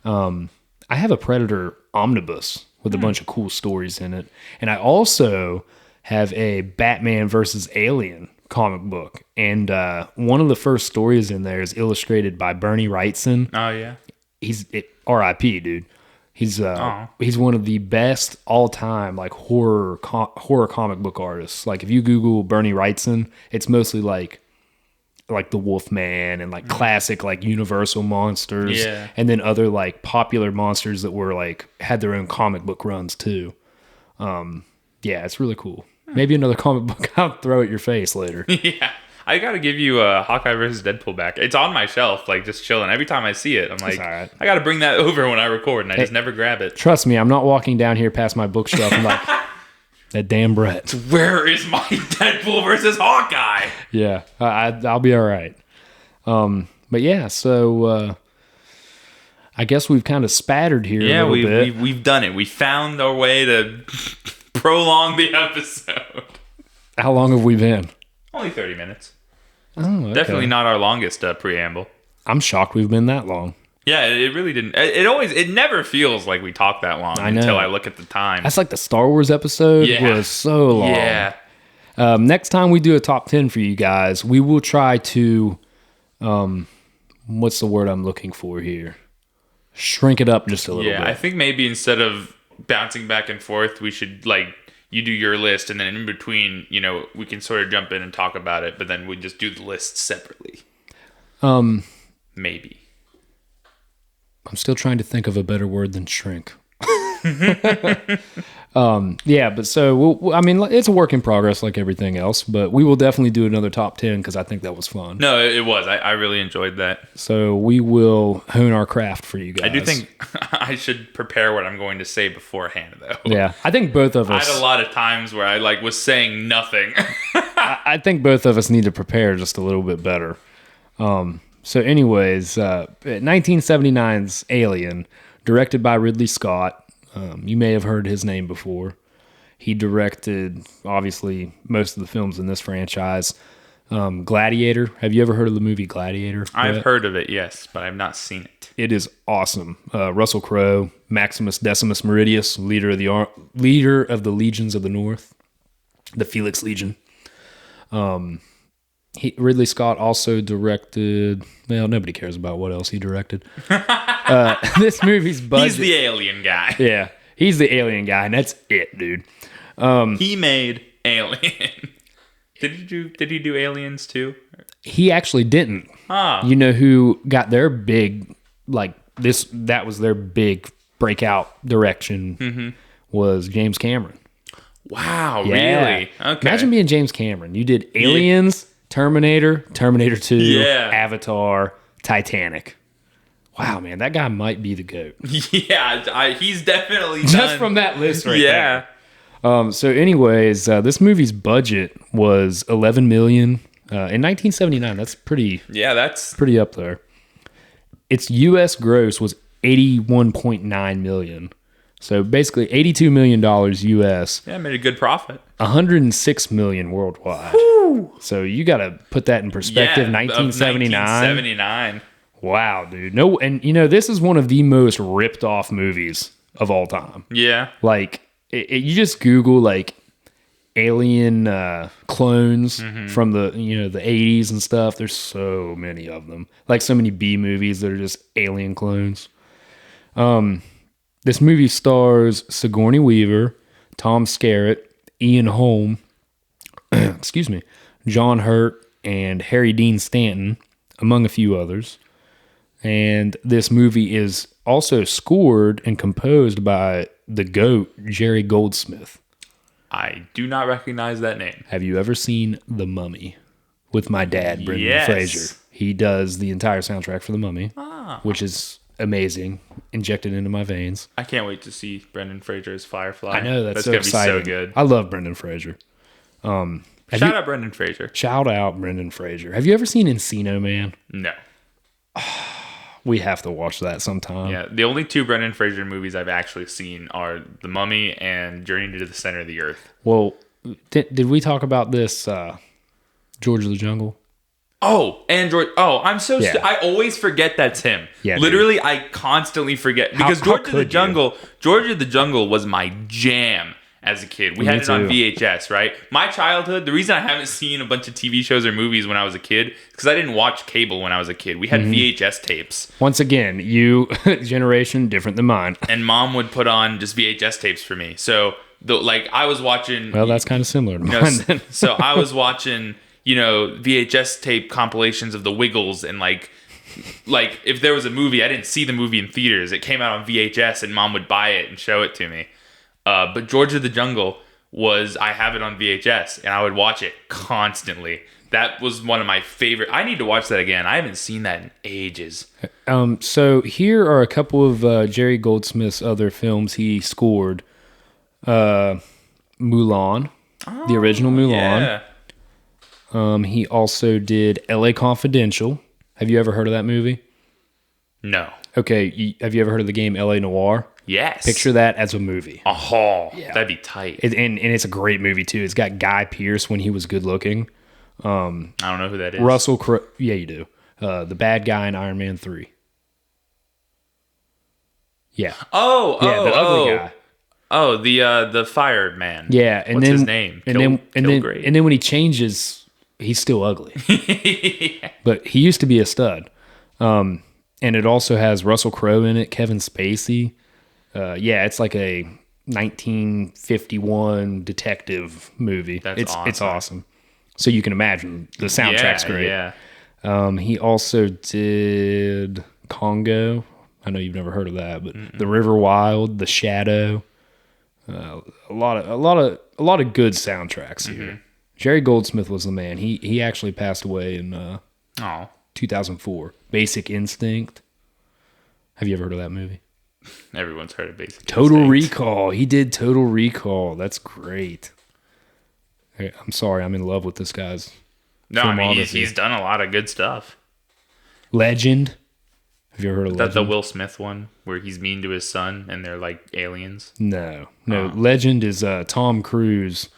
I have a Predator omnibus with a bunch of cool stories in it. And I also have a Batman versus Alien comic book. And one of the first stories in there is illustrated by Bernie Wrightson. Oh, yeah. He's R.I.P., dude. He's one of the best all-time like horror comic book artists. Like if you Google Bernie Wrightson, it's mostly like the Wolfman and like classic like Universal monsters, and then other like popular monsters that were like had their own comic book runs too. Yeah, it's really cool. Maybe another comic book I'll throw at your face later. Yeah, I gotta give you Hawkeye versus Deadpool back. It's on my shelf, like just chilling. Every time I see it, I'm like, right. I gotta bring that over when I record, and I just never grab it. Trust me, I'm not walking down here past my bookshelf and like that damn Brett. Where is my Deadpool versus Hawkeye? Yeah, I'll be all right. But yeah, so I guess we've kind of spattered here a little bit. We've done it. We found our way to prolong the episode. How long have we been? Only 30 minutes. Oh, okay. Definitely not our longest preamble. I'm shocked we've been that long. Yeah, it really didn't. It never feels like we talked that long until I look at the time. That's like the Star Wars episode was so long. Yeah. Next time we do a top 10 for you guys, we will try to, what's the word I'm looking for here? Shrink it up just a little bit. Yeah, I think maybe instead of bouncing back and forth, we should you do your list, and then in between, we can sort of jump in and talk about it, but then we just do the list separately. Maybe. I'm still trying to think of a better word than shrink. Yeah, but so it's a work in progress like everything else, but we will definitely do another top 10 because I think that was fun. No, it was. I really enjoyed that. So we will hone our craft for you guys. I do think I should prepare what I'm going to say beforehand, though. Yeah, I think both of us. I had a lot of times where I was saying nothing. I think both of us need to prepare just a little bit better. So anyways, 1979's Alien, directed by Ridley Scott. You may have heard his name before. He directed, obviously, most of the films in this franchise. Gladiator. Have you ever heard of the movie Gladiator? I've heard of it, yes, but I've not seen it. It is awesome. Russell Crowe, Maximus Decimus Meridius, leader of the Legions of the North, the Felix Legion. Ridley Scott also directed. Well, nobody cares about what else he directed. This movie's budget. He's the alien guy. Yeah, he's the alien guy, and that's it, dude. He made Alien. Did he do Aliens too? He actually didn't. You know who got their big this? That was their big breakout direction. Was James Cameron. Wow, Yeah. really? Okay. Imagine being James Cameron. You did Aliens, Terminator 2, Avatar, Titanic. Wow, man, that guy might be the GOAT. Yeah, he's definitely Just from that list right there. So anyways, this movie's budget was $11 million in 1979. That's pretty up there. Its U.S. gross was $81.9 million. So basically $82 million U.S. Yeah, made a good profit. $106 million worldwide. Woo! So you got to put that in perspective. 1979. 1979. Wow, dude. No, and this is one of the most ripped off movies of all time. Yeah. You just Google alien clones from the the 80s and stuff. There's so many of them. So many B movies that are just alien clones. This movie stars Sigourney Weaver, Tom Skerritt, Ian Holm, excuse me, John Hurt, and Harry Dean Stanton, among a few others. And this movie is also scored and composed by the GOAT, Jerry Goldsmith. I do not recognize that name. Have you ever seen The Mummy with my dad, Brendan Fraser? He does the entire soundtrack for The Mummy, which is amazing, injected into my veins. I can't wait to see Brendan Fraser's Firefly. I know, that's so gonna exciting. Be so good. I love Brendan Fraser. Shout out Brendan Fraser. Shout out Brendan Fraser. Have you ever seen Encino Man? No. We have to watch that sometime. Yeah, the only two Brendan Fraser movies I've actually seen are The Mummy and Journey to the Center of the Earth. Well, did we talk about this George of the Jungle? Oh, Android. Oh, I'm so I always forget that's him. Yeah, literally, dude. I constantly forget because George of the Jungle was my jam as a kid. We had it on VHS, right? My childhood, the reason I haven't seen a bunch of TV shows or movies when I was a kid is because I didn't watch cable when I was a kid. We had VHS tapes. Once again, you generation different than mine. And mom would put on just VHS tapes for me. So I was watching. Well, that's kind of similar to mine. Then. So I was watching, VHS tape compilations of the Wiggles and if there was a movie, I didn't see the movie in theaters. It came out on VHS and mom would buy it and show it to me. But George of the Jungle I have it on VHS and I would watch it constantly. That was one of my favorite. I need to watch that again. I haven't seen that in ages. So here are a couple of Jerry Goldsmith's other films he scored. Mulan, the original Mulan. Yeah. He also did L.A. Confidential. Have you ever heard of that movie? No. Okay, have you ever heard of the game L.A. Noire? Yes. Picture that as a movie. Oh, yeah. That'd be tight. And it's a great movie, too. It's got Guy Pearce when he was good looking. I don't know who that is. Russell Crowe. Yeah, you do. The bad guy in Iron Man 3. Yeah. The ugly guy. Oh, the fired man. Yeah, and what's then his name? And then when he changes, he's still ugly. Yeah. But he used to be a stud. And it also has Russell Crowe in it, Kevin Spacey. It's like a 1951 detective movie. It's awesome. So you can imagine the soundtrack's great. Yeah. He also did Congo. I know you've never heard of that, but The River Wild, The Shadow. A lot of good soundtracks here. Jerry Goldsmith was the man. He actually passed away in 2004. Basic Instinct. Have you ever heard of that movie? Everyone's heard of Basic Total Instinct. Recall. He did Total Recall. That's great. Hey, I'm sorry. I'm in love with this guy's filmography. He's done a lot of good stuff. Legend. Have you ever heard of Legend? Is that the Will Smith one where he's mean to his son and they're like aliens? No. Legend is Tom Cruise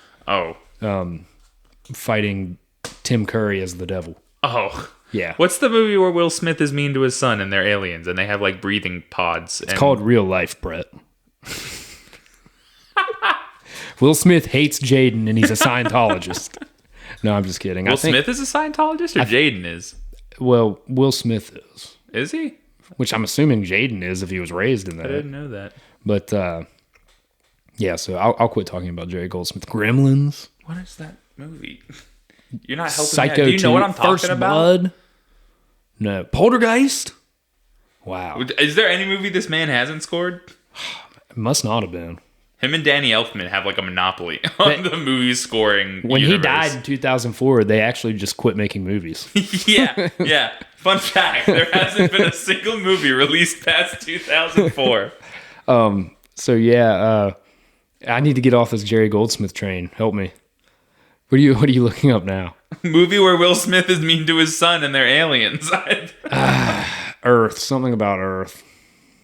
fighting Tim Curry as the devil. Oh. Yeah. What's the movie where Will Smith is mean to his son and they're aliens and they have like breathing pods? It's called Real Life, Brett. Will Smith hates Jaden and he's a Scientologist. No, I'm just kidding. Will Smith is a Scientologist or Jaden is? Well, Will Smith is. Is he? Which I'm assuming Jaden is if he was raised in that. I didn't know that. But, yeah, so I'll quit talking about Jerry Goldsmith. Gremlins. What is that movie? You're not helping Psycho me. Do you know 2, what I'm talking First about? Blood. No. Poltergeist? Wow. Is there any movie this man hasn't scored? It must not have been. Him and Danny Elfman have like a monopoly on the movie scoring When universe. he died in 2004, they actually just quit making movies. Yeah. Fun fact, there hasn't been a single movie released past 2004. So, yeah, I need to get off this Jerry Goldsmith train. Help me. What are you looking up now? Movie where Will Smith is mean to his son and they're aliens. Earth. Something about Earth.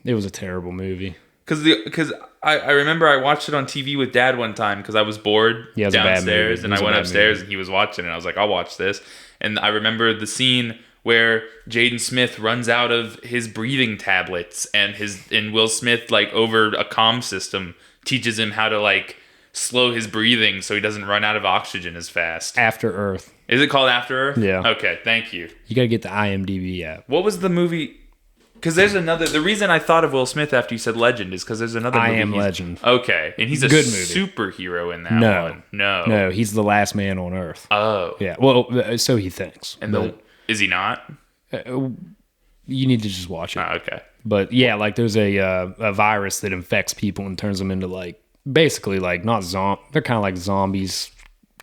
It was a terrible movie. Because I remember I watched it on TV with Dad one time because I was bored downstairs and I went upstairs and he was watching it. I was like, I'll watch this. And I remember the scene where Jaden Smith runs out of his breathing tablets and Will Smith, like, over a comm system teaches him how to, like, slow his breathing so he doesn't run out of oxygen as fast. After Earth. Is it called After Earth? Yeah. Okay, thank you. You got to get the IMDb app. What was the movie? Because there's another. The reason I thought of Will Smith after you said Legend is because there's another movie. I Am Legend. Okay, and he's a good movie. Superhero in that one. No, he's the last man on Earth. Oh. Yeah, well, so he thinks. And is he not? You need to just watch it. Oh, okay. But yeah, like there's a virus that infects people and turns them into like basically like not they're kind of like zombies,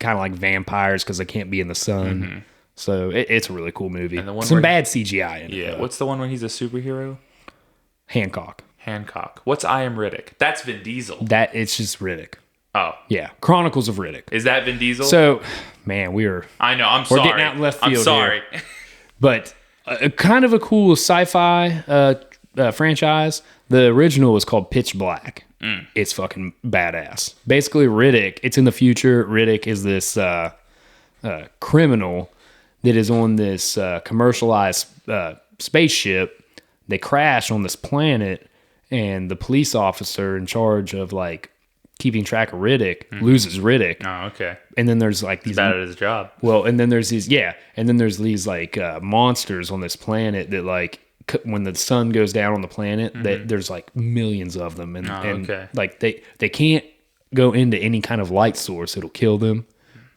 kind of like vampires because they can't be in the sun. Mm-hmm. So it's a really cool movie. And the one some bad CGI in it. Yeah. What's the one when he's a superhero? Hancock. What's I Am Riddick? That's Vin Diesel. It's just Riddick. Oh. Yeah. Chronicles of Riddick. Is that Vin Diesel? So, man, I know. I'm sorry. We're getting out left field. I'm sorry. Here. But kind of a cool sci-fi franchise. The original was called Pitch Black. It's fucking badass. Basically, Riddick, it's in the future. Riddick is this criminal that is on this commercialized spaceship. They crash on this planet, and the police officer in charge of like keeping track of Riddick loses Riddick. Oh, okay. And then there's like these He's bad at his job. Well, and then there's these like monsters on this planet that like when the sun goes down on the planet, that there's like millions of them, and like they can't go into any kind of light source; it'll kill them.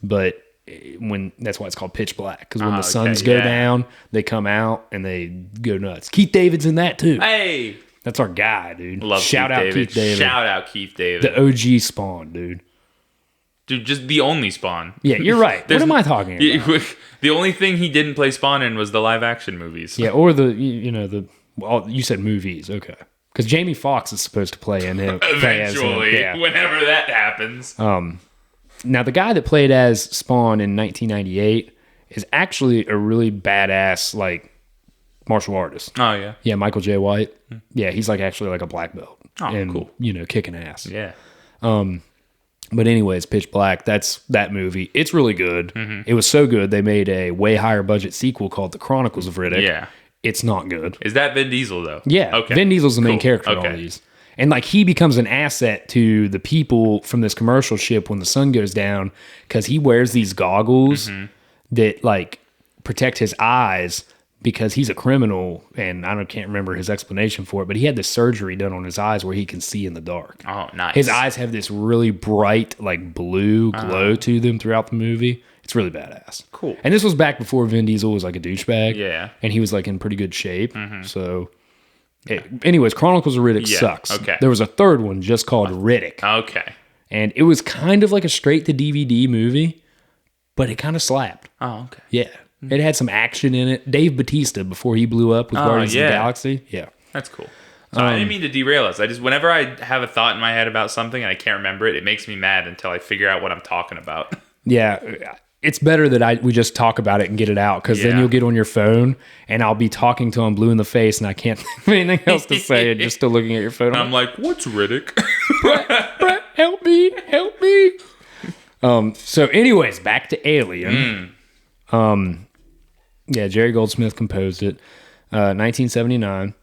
But that's why it's called Pitch Black, because when the suns go down, they come out and they go nuts. Keith David's in that too. Hey, that's our guy, dude. Love Shout out Keith David. Shout out Keith David. The OG Spawn, dude. Dude, just the only Spawn. Yeah, you're right. What am I talking about? The only thing he didn't play Spawn in was the live action movies. Yeah, or you said movies, okay. Because Jamie Foxx is supposed to play in him. Eventually, whenever that happens. Now, the guy that played as Spawn in 1998 is actually a really badass, like, martial artist. Oh, yeah? Yeah, Michael J. White. Yeah, he's, like, actually, like, a black belt. Oh, and, cool. Kicking ass. Yeah. But anyways, Pitch Black, that's that movie. It's really good. Mm-hmm. It was so good, they made a way higher budget sequel called The Chronicles of Riddick. Yeah. It's not good. Is that Vin Diesel, though? Yeah. Okay. Vin Diesel's the main character in all these. And, like, he becomes an asset to the people from this commercial ship when the sun goes down because he wears these goggles that, like, protect his eyes, because he's a criminal, and can't remember his explanation for it, but he had this surgery done on his eyes where he can see in the dark. Oh, nice. His eyes have this really bright, like blue glow to them throughout the movie. It's really badass. Cool. And this was back before Vin Diesel was like a douchebag. Yeah. And he was like in pretty good shape. So, anyways, Chronicles of Riddick sucks. Okay. There was a third one just called Riddick. Okay. And it was kind of like a straight to DVD movie, but it kind of slapped. Oh, okay. Yeah. It had some action in it. Dave Bautista, before he blew up with Guardians of the Galaxy. Yeah. That's cool. So I didn't mean to derail us. Whenever I have a thought in my head about something and I can't remember it, it makes me mad until I figure out what I'm talking about. Yeah. It's better that we just talk about it and get it out, because then you'll get on your phone and I'll be talking to him blue in the face and I can't think of anything else to say and just still looking at your phone. I'm like, what's Riddick? Brett, help me. So anyways, back to Alien. Jerry Goldsmith composed it. 1979.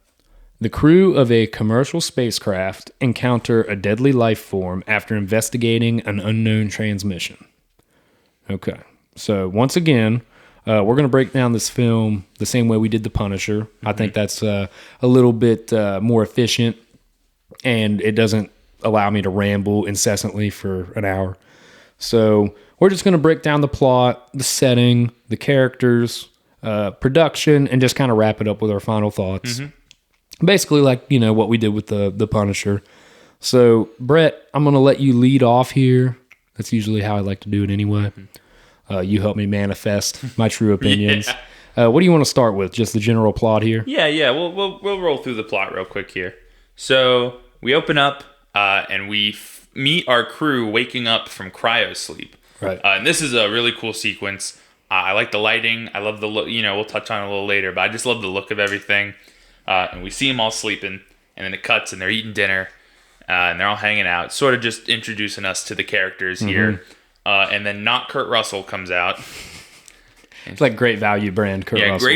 The crew of a commercial spacecraft encounter a deadly life form after investigating an unknown transmission. Okay. So once again, we're going to break down this film the same way we did The Punisher. I think that's a little bit more efficient, and it doesn't allow me to ramble incessantly for an hour. So we're just going to break down the plot, the setting, the characters, production, and just kind of wrap it up with our final thoughts. Basically like, what we did with the Punisher. So, Brett, I'm going to let you lead off here. That's usually how I like to do it anyway. You help me manifest my true opinions. What do you want to start with? Just the general plot here? Yeah. We'll roll through the plot real quick here. So we open up and we meet our crew waking up from cryo sleep. Right. And this is a really cool sequence. I like the lighting. I love the look. We'll touch on it a little later, but I just love the look of everything. And we see them all sleeping, and then it cuts, and they're eating dinner, and they're all hanging out, sort of just introducing us to the characters here. And then not Kurt Russell comes out. It's like Great Value brand Kurt Russell.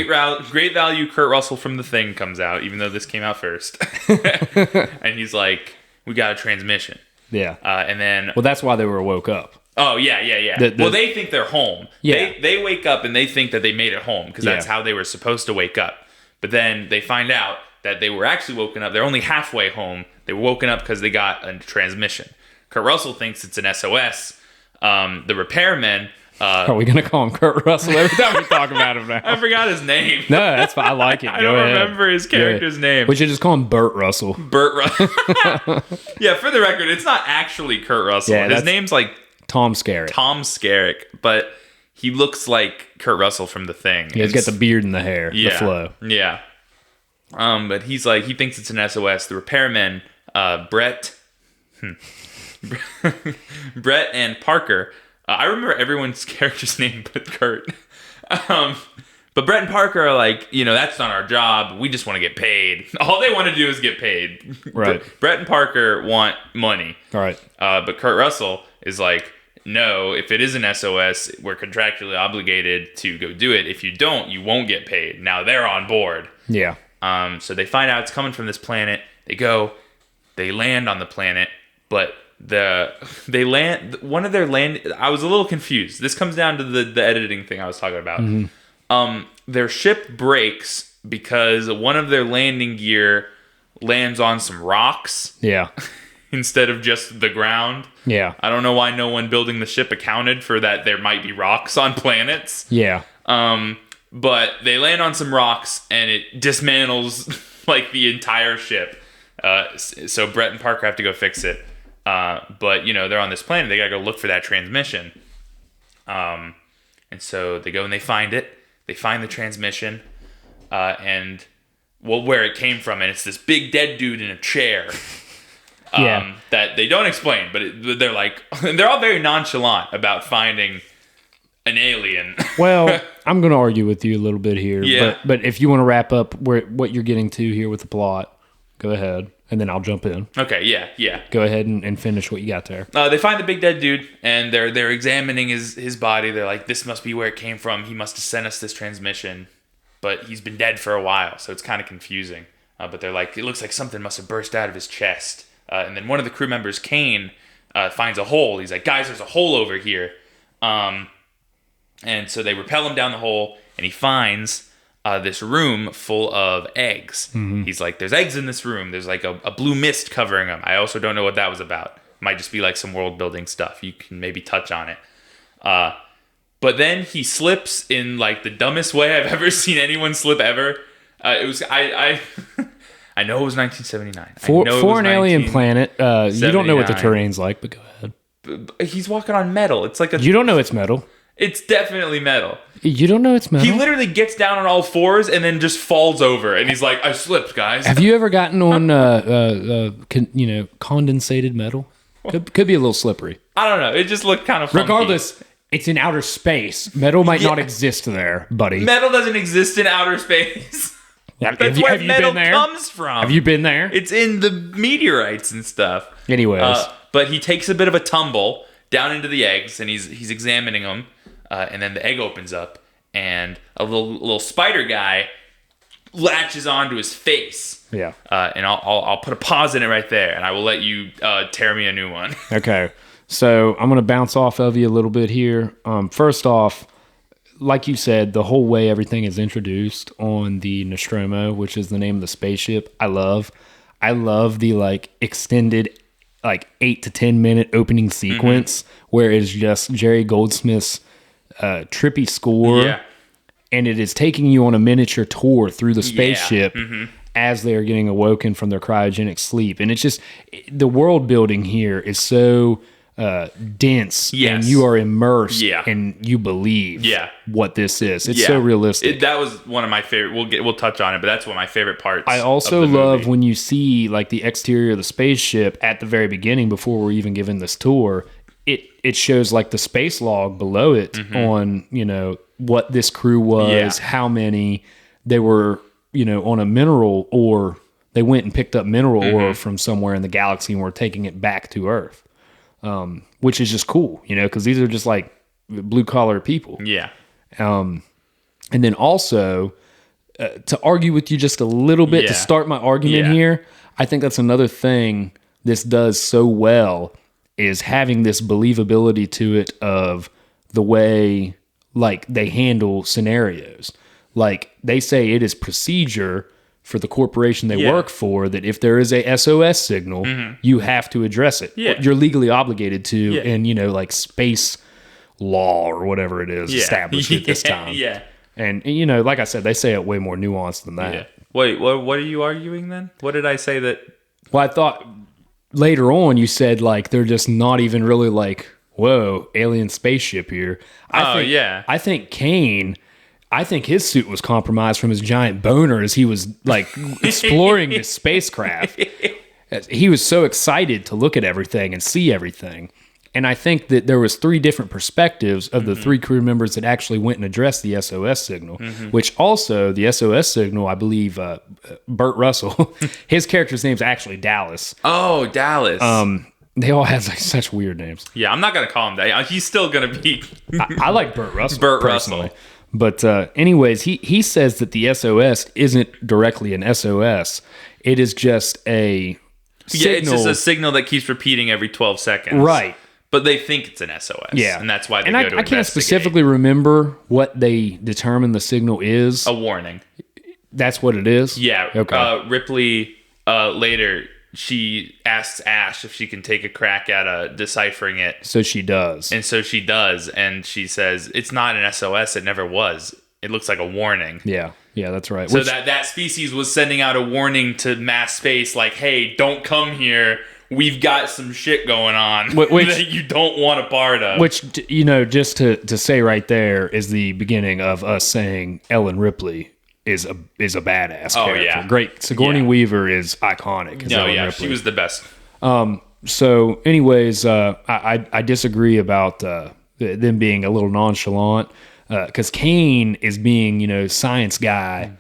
Great value Kurt Russell from The Thing comes out, even though this came out first. And he's like, we got a transmission. Yeah. And then... Well, that's why they were woke up. Oh, yeah. Well, they think they're home. Yeah. They wake up and they think that they made it home because that's how they were supposed to wake up. But then they find out that they were actually woken up. They're only halfway home. They were woken up because they got a transmission. Kurt Russell thinks it's an SOS. The repairmen... Are we going to call him Kurt Russell every time we talk about him now? I forgot his name. No, that's fine. I like it. I don't remember his character's name. We should just call him Burt Russell. Burt Russell. Yeah, for the record, it's not actually Kurt Russell. Yeah, his name's like... Tom Skerritt. Tom Skerritt, but he looks like Kurt Russell from The Thing. Yeah, he's got the beard and the hair, the flow. Yeah. But he's like, he thinks it's an SOS. The repairmen, Brett and Parker. I remember everyone's character's name but Kurt. But Brett and Parker are like, that's not our job. We just want to get paid. All they want to do is get paid. Right. Brett and Parker want money. All right. But Kurt Russell is like, no, if it is an SOS, we're contractually obligated to go do it. If you don't, you won't get paid. Now they're on board. Yeah. So they find out it's coming from this planet. They land on the planet, but one of their land. I was a little confused. This comes down to the editing thing I was talking about. Mm-hmm. Their ship breaks because one of their landing gear lands on some rocks. Yeah. Instead of just the ground. Yeah. I don't know why no one building the ship accounted for that there might be rocks on planets. Yeah. But they land on some rocks and it dismantles like the entire ship. So Brett and Parker have to go fix it. But they're on this planet. They gotta go look for that transmission. And so they go and they find it. They find the transmission. Where it came from. And it's this big dead dude in a chair. That they don't explain, but they're like, they're all very nonchalant about finding an alien. Well, I'm going to argue with you a little bit here. Yeah. But if you want to wrap up what you're getting to here with the plot, go ahead, and then I'll jump in. Okay, yeah. Go ahead and finish what you got there. They find the big dead dude, and they're examining his body. They're like, this must be where it came from. He must have sent us this transmission, but he's been dead for a while, so it's kind of confusing. But they're like, it looks like something must have burst out of his chest. And then one of the crew members, Kane, finds a hole. He's like, guys, there's a hole over here. And so they rappel him down the hole, and he finds this room full of eggs. He's like, there's eggs in this room. There's like a blue mist covering them. I also don't know what that was about. Might just be like some world building stuff. You can maybe touch on it. But then he slips in like the dumbest way I've ever seen anyone slip ever. It was I know it was 1979. For an alien planet. You don't know what the terrain's like, but go ahead. He's walking on metal. It's like You don't know it's metal. It's definitely metal. You don't know it's metal. He literally gets down on all fours and then just falls over, and he's like, "I slipped, guys." Have you ever gotten on condensated metal? Could be a little slippery. I don't know. It just looked kind of funky. Regardless, it's in outer space. Metal might not exist there, buddy. Metal doesn't exist in outer space. That's where metal comes from. Have you been there? It's in the meteorites and stuff. Anyways. But he takes a bit of a tumble down into the eggs, and he's examining them. And then the egg opens up, and a little spider guy latches onto his face. Yeah. And I'll put a pause in it right there, and I will let you tear me a new one. Okay. So I'm going to bounce off of you a little bit here. First off, like you said, the whole way everything is introduced on the Nostromo, which is the name of the spaceship, I love the like extended like 8 to 10 minute opening sequence where it's just Jerry Goldsmith's trippy score. Yeah. And it is taking you on a miniature tour through the spaceship as they are getting awoken from their cryogenic sleep. And it's just, the world building here is so dense, and you are immersed, and you believe what this is. It's so realistic. That was one of my favorite. We'll touch on it, but that's one of my favorite parts. I also love when you see like the exterior of the spaceship at the very beginning before we're even given this tour. It shows like the space log below it on what this crew was, how many they were, on a mineral ore. They went and picked up mineral ore from somewhere in the galaxy and were taking it back to Earth. Which is just cool, because these are just like blue collar people. Yeah. And then also to argue with you just a little bit to start my argument here, I think that's another thing this does so well is having this believability to it of the way like they handle scenarios. Like they say it is procedure for the corporation they work for that if there is a SOS signal, you have to address it. Yeah. You're legally obligated to in, like space law or whatever it is established at this time. Yeah. And, like I said, they say it way more nuanced than that. Yeah. Wait, what are you arguing then? What did I say that? Well, I thought later on you said like they're just not even really like, whoa, alien spaceship here. I think Kane... I think his suit was compromised from his giant boner as he was like exploring this spacecraft. He was so excited to look at everything and see everything. And I think that there was 3 different perspectives of the 3 crew members that actually went and addressed the SOS signal, which also the SOS signal, I believe, Burt Russell, his character's name's actually Dallas. Oh, Dallas. They all have like such weird names. Yeah, I'm not going to call him that. He's still going to be... I like Burt Russell. Burt personally. Russell. But anyways, he says that the SOS isn't directly an SOS. It is just a signal. Yeah, it's just a signal that keeps repeating every 12 seconds. Right. But they think it's an SOS. Yeah. And that's why they go to investigate. I can't specifically remember what they determine the signal is. A warning. That's what it is? Yeah. Okay. Ripley, later... she asks Ash if she can take a crack at deciphering it. So she does. And so she does. And she says, it's not an SOS. It never was. It looks like a warning. Yeah. Yeah, that's right. So that species was sending out a warning to mass space like, hey, don't come here. We've got some shit going on that you don't want a part of. Which, just to say right there is the beginning of us saying Ellen Ripley is a badass character. Yeah. Great. Sigourney Weaver is iconic. Ripley. She was the best. So anyways, I disagree about them being a little nonchalant because Kane is being, science guy,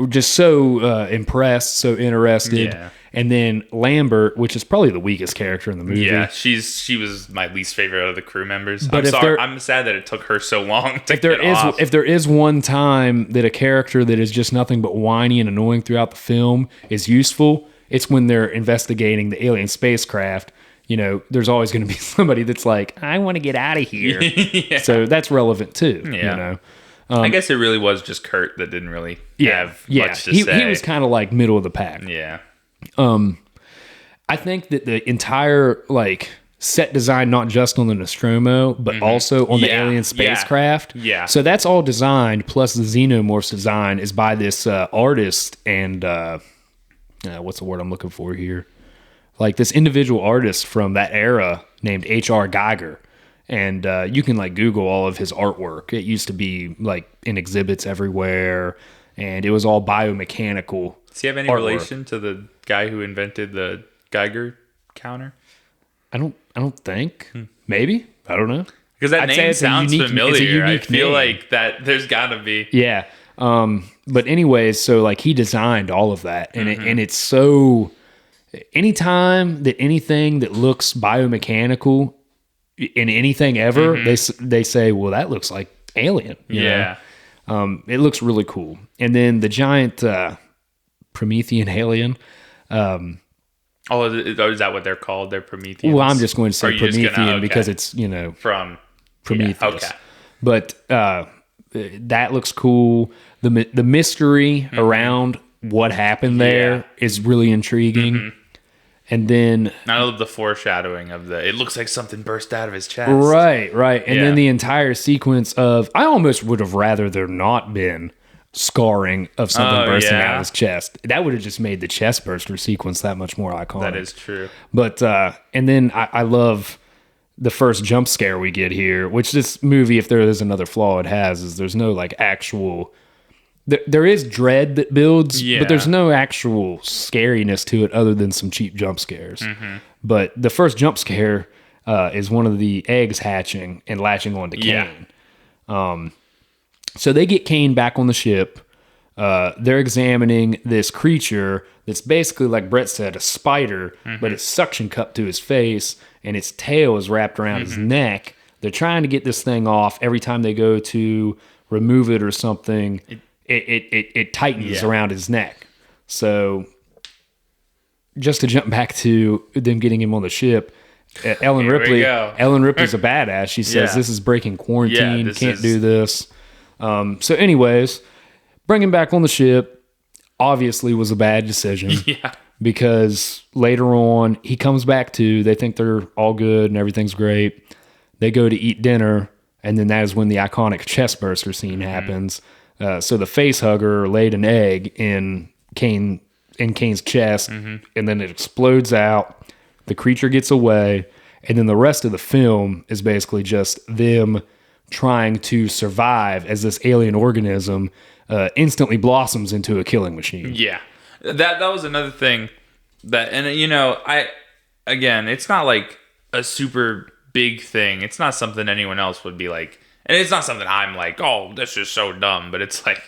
just so impressed, so interested. Yeah. And then Lambert, which is probably the weakest character in the movie. Yeah, she was my least favorite of the crew members. But I'm sad that it took her so long to get off. If there is one time that a character that is just nothing but whiny and annoying throughout the film is useful, it's when they're investigating the alien spacecraft. There's always going to be somebody that's like, I want to get out of here. So that's relevant too. Yeah. I guess it really was just Kurt that didn't really have much to say. He was kind of like middle of the pack. Yeah. I think that the entire like set design, not just on the Nostromo, but also on the alien spacecraft. Yeah. So that's all designed, plus the Xenomorphs design is by this artist and what's the word I'm looking for here? Like this individual artist from that era named H.R. Geiger. And you can like Google all of his artwork. It used to be like in exhibits everywhere, and it was all biomechanical. Does he have any relation to the guy who invented the Geiger counter? I don't think. Maybe. I don't know. Because that name sounds familiar. I feel like that there's got to be. Yeah. But anyways, so like he designed all of that, and and it's so. Anytime that anything that looks biomechanical in anything ever, they say, well, that looks like Alien. You know? It looks really cool. And then the giant Promethean alien. Is that what they're called? They're Prometheans? Well, I'm just going to say Promethean because it's, from Prometheus. Yeah, okay. But that looks cool. The mystery around what happened there is really intriguing. And then I love the foreshadowing of it looks like something burst out of his chest. Right. And then the entire sequence of, I almost would have rather there not been scarring of something bursting out of his chest. That would have just made the chest burster sequence that much more iconic. That is true. But, and then I love the first jump scare we get here, which this movie, if there is another flaw it has, is there's no like actual... There is dread that builds, but there's no actual scariness to it other than some cheap jump scares. But the first jump scare is one of the eggs hatching and latching onto Kane. So they get Kane back on the ship. They're examining this creature that's basically, like Brett said, a spider, but it's suction cupped to his face, and its tail is wrapped around his neck. They're trying to get this thing off. Every time they go to remove it or something... It tightens around his neck. So just to jump back to them getting him on the ship, Ellen Ripley's a badass. She says, this is breaking quarantine. Can't do this. So anyways, bring him back on the ship obviously was a bad decision. Because later on he comes back to, they think they're all good and everything's great. They go to eat dinner. And then that is when the iconic chest burster scene happens. So the face hugger laid an egg in Kane's chest, and then it explodes out. The creature gets away, and then the rest of the film is basically just them trying to survive as this alien organism instantly blossoms into a killing machine. Yeah, that was another thing that, and it's not like a super big thing. It's not something anyone else would be like. And it's not something I'm like, oh, that's just so dumb. But it's like,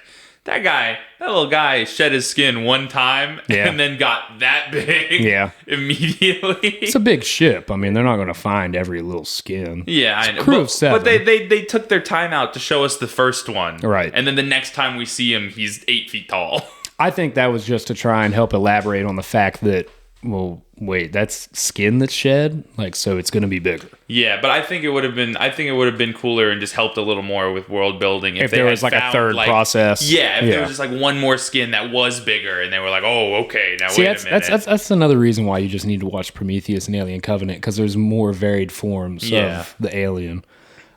that little guy shed his skin one time and then got that big immediately. It's a big ship. I mean, they're not going to find every little skin. Yeah, it's I know. Crew of 7. But they took their time out to show us the first one. Right. And then the next time we see him, he's 8 feet tall. I think that was just to try and help elaborate on the fact that, well, wait, that's skin that's shed? Like, so it's going to be bigger. Yeah, but I think it would have been cooler and just helped a little more with world building if there was like a third process. Yeah, if there was just like one more skin that was bigger and they were like, oh, okay, now wait a minute. That's another reason why you just need to watch Prometheus and Alien Covenant, because there's more varied forms of the alien,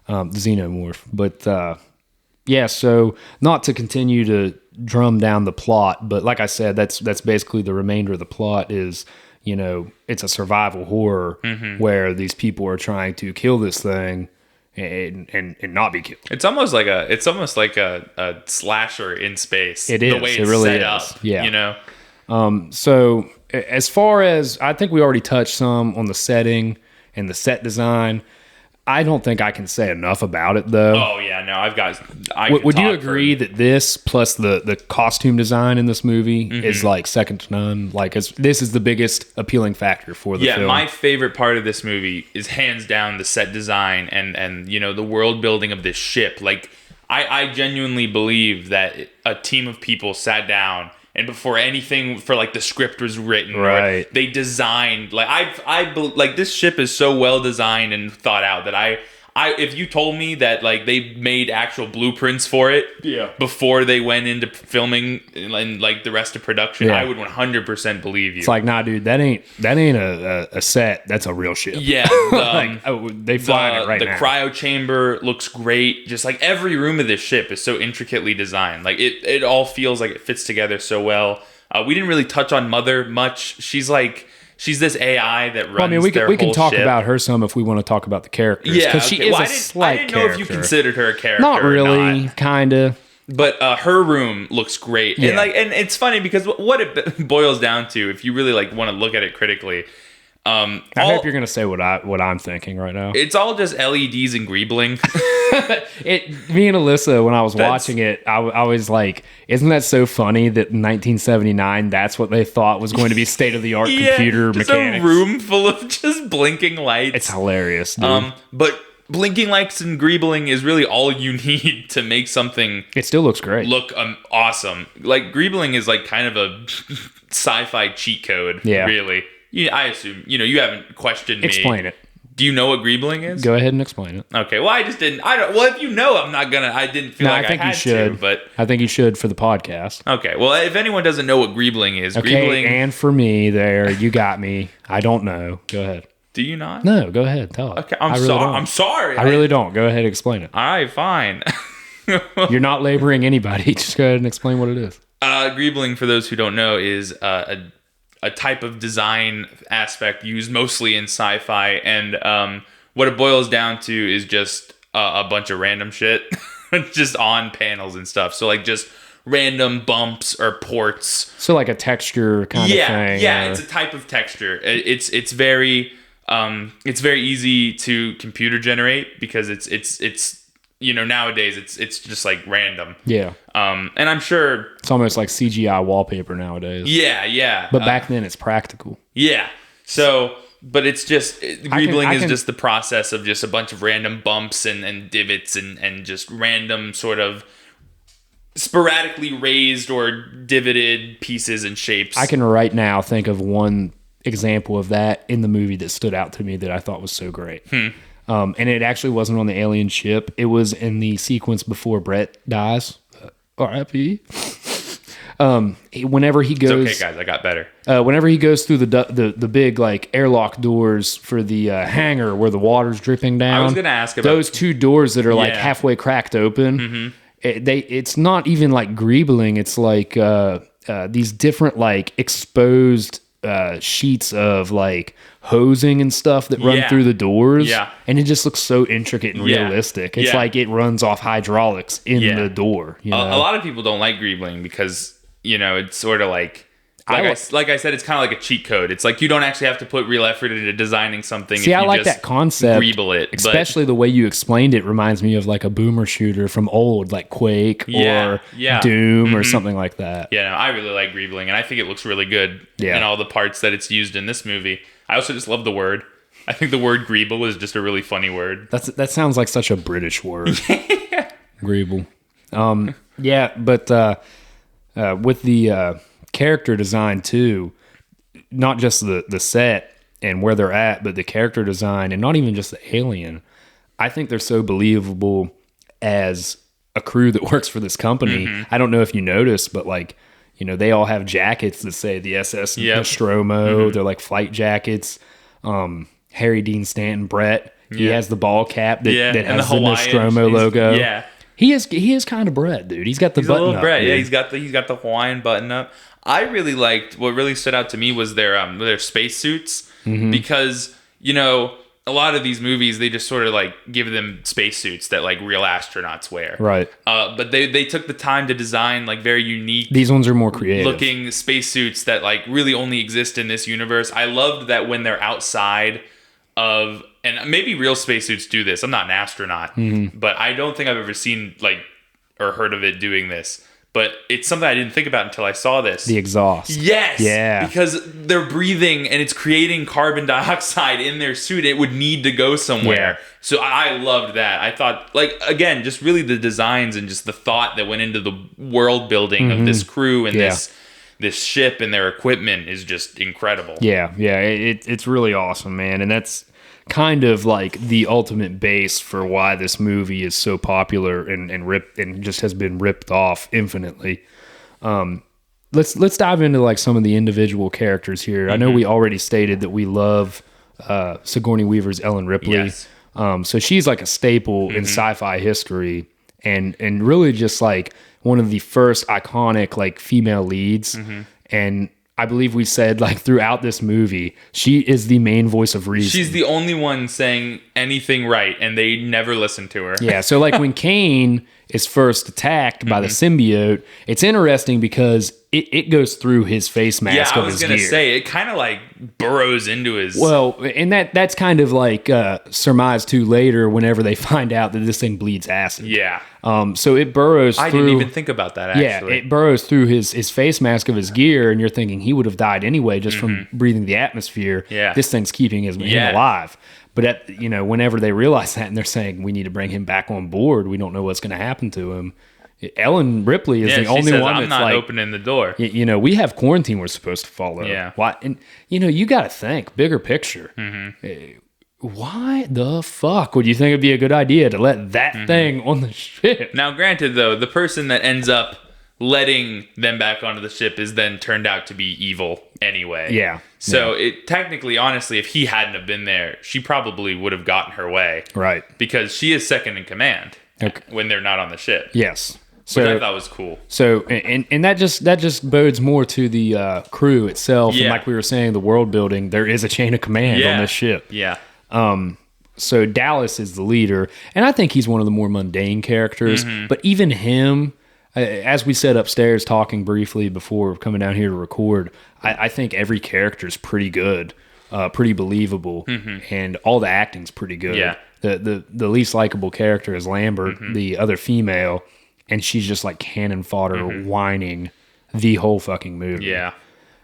the xenomorph. But so not to continue to drum down the plot, but like I said, that's basically the remainder of the plot is, it's a survival horror where these people are trying to kill this thing and not be killed. It's almost like a slasher in space. It is. The way it's it really set is. up, Yeah. So as far as, I think we already touched some on the setting and the set design. I don't think I can say enough about it, though. Oh, yeah, no, would you agree that this, plus the costume design in this movie, is like second to none? Like, this is the biggest appealing factor for the film. Yeah, my favorite part of this movie is hands down the set design and the world building of this ship. Like, I genuinely believe that a team of people sat down and before anything for like the script was written, right, they designed like like this ship is so well designed and thought out that I If you told me that like they made actual blueprints for it before they went into filming and like the rest of production, I would 100% believe you. It's like, nah, dude, that ain't a set. That's a real ship. Yeah, they fly it right the now. The cryo chamber looks great. Just like every room of this ship is so intricately designed. Like it all feels like it fits together so well. We didn't really touch on Mother much. She's this AI that runs. Well, I mean, we can talk about her some if we want to talk about the characters. Yeah, because she is a slight I didn't know if you considered her a character. Not really, kind of. But her room looks great, and it's funny because what it boils down to, if you really like want to look at it critically, I hope you're gonna say what I'm thinking right now. It's all just LEDs and greebling. Me and Alyssa, when I was watching it, I was like, isn't that so funny that in 1979 that's what they thought was going to be state of the art computer just mechanics? A room full of just blinking lights. It's hilarious, dude. But blinking lights and greebling is really all you need to make something. It still looks great. Look awesome. Like greebling is like kind of a sci-fi cheat code. Yeah, really. I assume you haven't questioned me. Explain it. Do you know what greebling is? Go ahead and explain it. Okay. Well, I just didn't. I don't. Well, if you know, I'm not gonna. I didn't feel like I had to. But I think you should for the podcast. Okay. Well, if anyone doesn't know what greebling is, greebling, and for me, you got me. I don't know. Go ahead. Do you not? No. Go ahead. Tell it. Okay. I'm sorry. I really don't. Go ahead and explain it. All right. Fine. You're not laboring anybody. Just go ahead and explain what it is. Greebling, for those who don't know, is a type of design aspect used mostly in sci-fi, and what it boils down to is just a bunch of random shit just on panels and stuff. So like just random bumps or ports. So like a texture kind of thing. Yeah, it's a type of texture. It's very easy to computer generate because it's nowadays it's just like random. Yeah. And I'm sure it's almost like CGI wallpaper nowadays. Yeah. But back then it's practical. Yeah. So, but it's just greebling is just the process of just a bunch of random bumps and divots and just random sort of sporadically raised or divoted pieces and shapes. I can right now think of one example of that in the movie that stood out to me that I thought was so great. And it actually wasn't on the alien ship. It was in the sequence before Brett dies. R.I.P. Whenever he goes, it's okay, guys, I got better. Whenever he goes through the big like airlock doors for the hangar where the water's dripping down, I was gonna ask about those two doors that are like halfway cracked open. Mm-hmm. It's not even like greebling. It's like these different like exposed sheets of like hosing and stuff that run through the doors. Yeah. And it just looks so intricate and realistic. It's like it runs off hydraulics in the door. A lot of people don't like greebling because, it's sort of like I said, it's kind of like a cheat code. It's like you don't actually have to put real effort into designing something. See, I like that concept. Greeble it. Especially the way you explained it reminds me of like a boomer shooter from old, like Quake or Doom or something like that. Yeah, no, I really like greebling, and I think it looks really good in all the parts that it's used in this movie. I also just love the word. I think the word greeble is just a really funny word. That sounds like such a British word. Greeble. But with the character design too, not just the set and where they're at, but the character design, and not even just the alien. I think they're so believable as a crew that works for this company. Mm-hmm. I don't know if you noticed, but like, they all have jackets that say the SS Nostromo. Mm-hmm. They're like flight jackets. Harry Dean Stanton, Brett, he has the ball cap that has the Nostromo logo. Yeah. He is kind of Brett, dude. He's got the button up. Brett. Yeah, he's got the Hawaiian button up. I really liked, what really stood out to me was their space suits, because a lot of these movies, they just sort of like give them spacesuits that like real astronauts wear. Right. But they took the time to design like very unique. These ones are more creative looking spacesuits that like really only exist in this universe. I loved that when they're outside of, and maybe real spacesuits do this. I'm not an astronaut, but I don't think I've ever seen like or heard of it doing this. But it's something I didn't think about until I saw this. The exhaust. Yes. Yeah. Because they're breathing and it's creating carbon dioxide in their suit. It would need to go somewhere. Yeah. So I loved that. I thought, like, again, just really the designs and just the thought that went into the world building of this crew and this ship and their equipment is just incredible. Yeah. Yeah. It's really awesome, man. And that's kind of like the ultimate base for why this movie is so popular and ripped and just has been ripped off infinitely. Let's dive into like some of the individual characters here. I know we already stated that we love Sigourney Weaver's Ellen Ripley. Yes. So she's like a staple in sci-fi history and really just like one of the first iconic like female leads. And I believe we said like throughout this movie, she is the main voice of reason. She's the only one saying anything right, and they never listen to her. Yeah, so like when Kane is first attacked by the symbiote, it's interesting because it goes through his face mask. Yeah, I was gonna say it kind of like burrows into his. Well, and that's kind of like surmised too later whenever they find out that this thing bleeds acid. Yeah. So it burrows. I didn't even think about that. Actually, yeah, it burrows through his face mask of his gear, and you're thinking he would have died anyway just from breathing the atmosphere. Yeah. This thing's keeping him alive. But whenever they realize that and they're saying we need to bring him back on board, we don't know what's going to happen to him. Ellen Ripley is the only one that's not like opening the door. We have quarantine we're supposed to follow. Yeah. Why? And you got to think bigger picture. Why the fuck would you think it'd be a good idea to let that thing on the ship? Now, granted, though, the person that ends up letting them back onto the ship is then turned out to be evil anyway. Yeah. So it technically, honestly, if he hadn't have been there, she probably would have gotten her way. Right. Because she is second in command when they're not on the ship. Yes. Which I thought was cool. So and that just bodes more to the crew itself. Yeah. And like we were saying, the world building, there is a chain of command on this ship. Yeah. So Dallas is the leader, and I think he's one of the more mundane characters. But even him, as we said upstairs talking briefly before coming down here to record, I think every character is pretty good, pretty believable, and all the acting's pretty good. Yeah. The least likable character is Lambert, the other female, and she's just like cannon fodder whining the whole fucking movie. Yeah.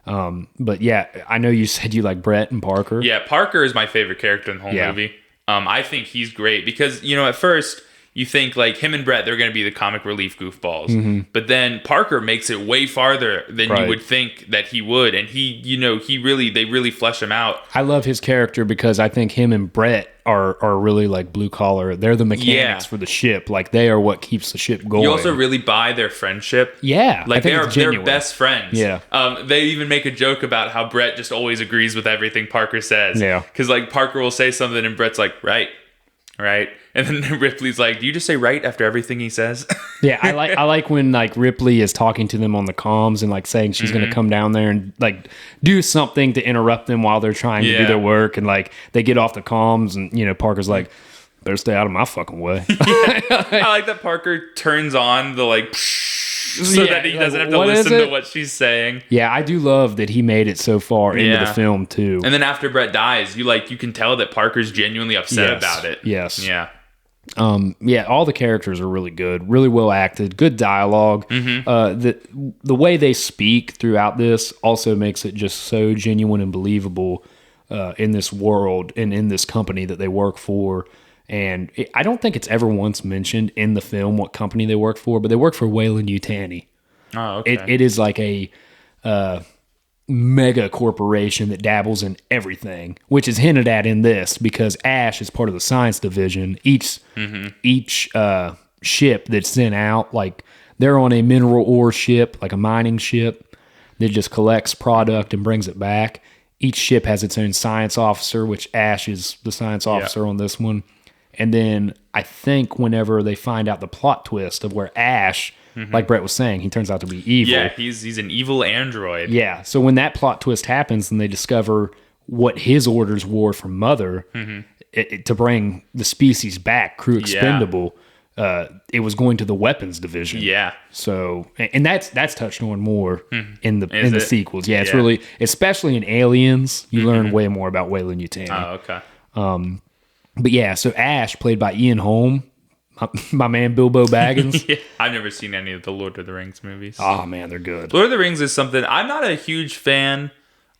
But yeah, I know you said you like Brett and Parker. Yeah, Parker is my favorite character in the whole movie. I think he's great because, at first you think like him and Brett, they're going to be the comic relief goofballs. But then Parker makes it way farther than you would think that he would. And they really flesh him out. I love his character because I think him and Brett are really like blue collar. They're the mechanics for the ship. Like they are what keeps the ship going. You also really buy their friendship. Yeah. Like they're best friends. Yeah. They even make a joke about how Brett just always agrees with everything Parker says. Yeah. Because like Parker will say something and Brett's like, right. And then Ripley's like, do you just say right after everything he says? Yeah, I like when like Ripley is talking to them on the comms and like saying she's going to come down there and like do something to interrupt them while they're trying to do their work, and like they get off the comms and Parker's like, better stay out of my fucking way. I like that Parker turns on the like so that he doesn't have to listen to what she's saying. Yeah, I do love that he made it so far into the film too. And then after Brett dies, you can tell that Parker's genuinely upset about it. Yes. Yeah. All the characters are really good, really well acted, good dialogue. The way they speak throughout this also makes it just so genuine and believable in this world and in this company that they work for. And I don't think it's ever once mentioned in the film what company they work for, but they work for Weyland-Yutani. Oh, okay. It is like a mega corporation that dabbles in everything, which is hinted at in this because Ash is part of the science division. Each ship that's sent out, like they're on a mineral ore ship, like a mining ship that just collects product and brings it back. Each ship has its own science officer, which Ash is the science officer on this one. And then I think whenever they find out the plot twist of where Ash, like Brett was saying, he turns out to be evil. Yeah, he's an evil android. Yeah, so when that plot twist happens and they discover what his orders were from Mother to bring the species back, crew expendable, it was going to the weapons division. Yeah. So, and that's touched on more in the sequels. Yeah, it's really, especially in Aliens, you learn way more about Weyland-Yutani. Oh, okay. But yeah, so Ash, played by Ian Holm, my man Bilbo Baggins. Yeah, I've never seen any of the Lord of the Rings movies. Oh man, they're good. Lord of the Rings is something, I'm not a huge fan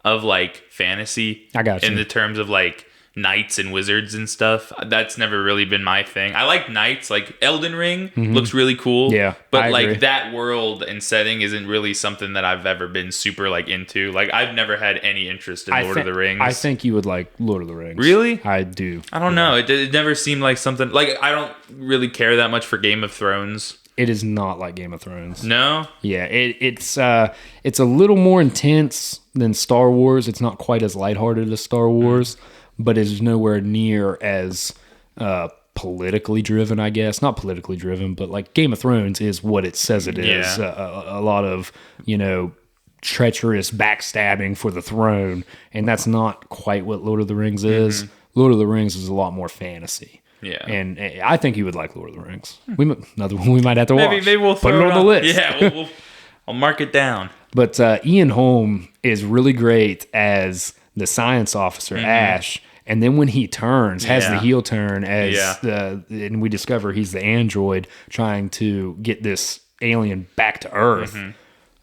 of like fantasy. I got you. In the terms of like knights and wizards and stuff. That's never really been my thing. I like knights, like Elden Ring looks really cool. Yeah, but I like agree. that world and setting isn't really something that I've ever been super like into. Like I've never had any interest in Lord of the Rings. I think you would like Lord of the Rings. Really? I do. I don't know. It never seemed like something like I don't really care that much for Game of Thrones. It is not like Game of Thrones. No? Yeah, it's a little more intense than Star Wars. It's not quite as lighthearted as Star Wars, but it is nowhere near as politically driven, I guess. Not politically driven, but like Game of Thrones is what it says it is. Yeah. A lot of, treacherous backstabbing for the throne, and that's not quite what Lord of the Rings is. Lord of the Rings is a lot more fantasy. Yeah. And I think you would like Lord of the Rings. Another one we might have to watch. Maybe we'll put throw it on the list. Yeah, I'll mark it down. But Ian Holm is really great as the science officer, Ash. And then when he turns, has the heel turn and we discover he's the android trying to get this alien back to Earth.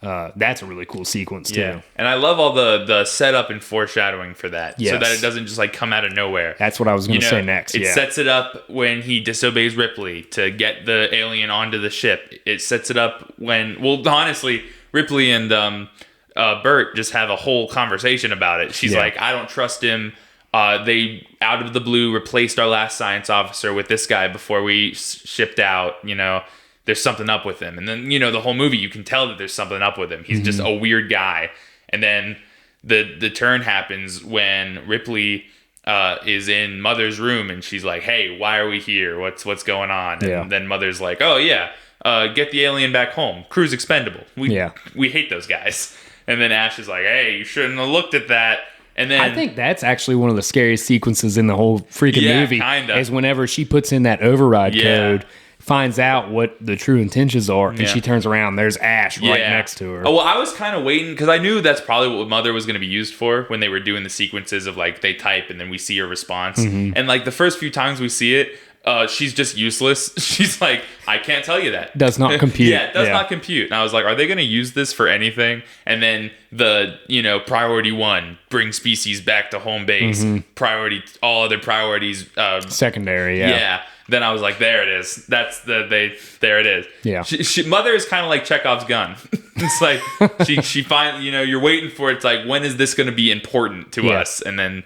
That's a really cool sequence too. Yeah. And I love all the setup and foreshadowing for that. Yes. So that it doesn't just like come out of nowhere. That's what I was going to say next. It sets it up when he disobeys Ripley to get the alien onto the ship. It sets it up when, well, honestly, Ripley and Bert just have a whole conversation about it. She's like, I don't trust him. They, out of the blue, replaced our last science officer with this guy before we shipped out, there's something up with him. And then, the whole movie, you can tell that there's something up with him. He's just a weird guy. And then the turn happens when Ripley is in Mother's room and she's like, hey, why are we here? What's going on? And then Mother's like, oh, yeah, get the alien back home. Crew's expendable. We hate those guys. And then Ash is like, hey, you shouldn't have looked at that. And then I think that's actually one of the scariest sequences in the whole freaking movie. Kinda. Is whenever she puts in that override code, finds out what the true intentions are, and she turns around, there's Ash right next to her. Oh, well, I was kind of waiting because I knew that's probably what Mother was going to be used for when they were doing the sequences of like they type and then we see her response. And like the first few times we see it, she's just useless. She's like, I can't tell you that. Does not compute. It does not compute. And I was like, are they going to use this for anything? And then the, priority 1, bring species back to home base. Priority, all other priorities. Secondary, Then I was like, there it is. There it is. Yeah. Mother is kind of like Chekhov's gun. It's like, she finally, you're waiting for it. It's like, when is this going to be important to us? And then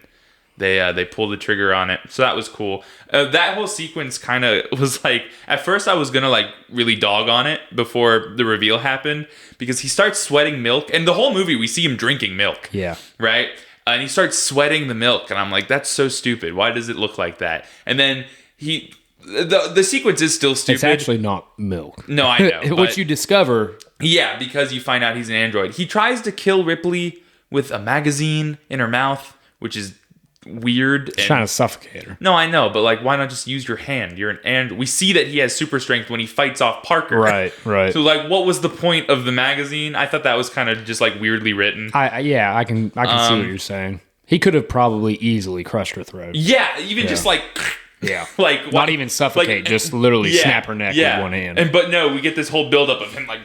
they pulled the trigger on it. So that was cool. That whole sequence kind of was like, at first I was going to like really dog on it before the reveal happened because he starts sweating milk. And the whole movie, we see him drinking milk. Yeah. Right? And he starts sweating the milk. And I'm like, that's so stupid. Why does it look like that? And then the sequence is still stupid. It's actually not milk. No, I know. What you discover. Yeah, because you find out he's an android. He tries to kill Ripley with a magazine in her mouth, which is weird. And Trying to suffocate her. No, I know, but like, why not just use your hand? You're an android. We see that he has super strength when he fights off Parker. Right. So like, what was the point of the magazine? I thought that was kind of just like weirdly written. I can see what you're saying. He could have probably easily crushed her throat. Yeah, even just like... Yeah. Like not even suffocate, just literally snap her neck with one hand. But no, we get this whole buildup of him like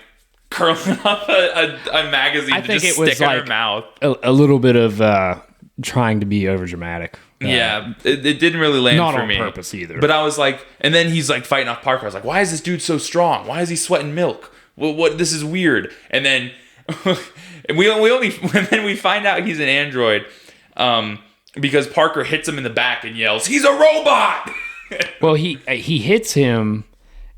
curling up a magazine to just stick in her mouth. A little bit of trying to be over dramatic. It didn't really land for me. Not on purpose either. But I was like, and then he's like fighting off Parker. I was like, why is this dude so strong? Why is he sweating milk? Well, what? This is weird. And then we find out he's an android. Because Parker hits him in the back and yells, "He's a robot!" Well, he hits him,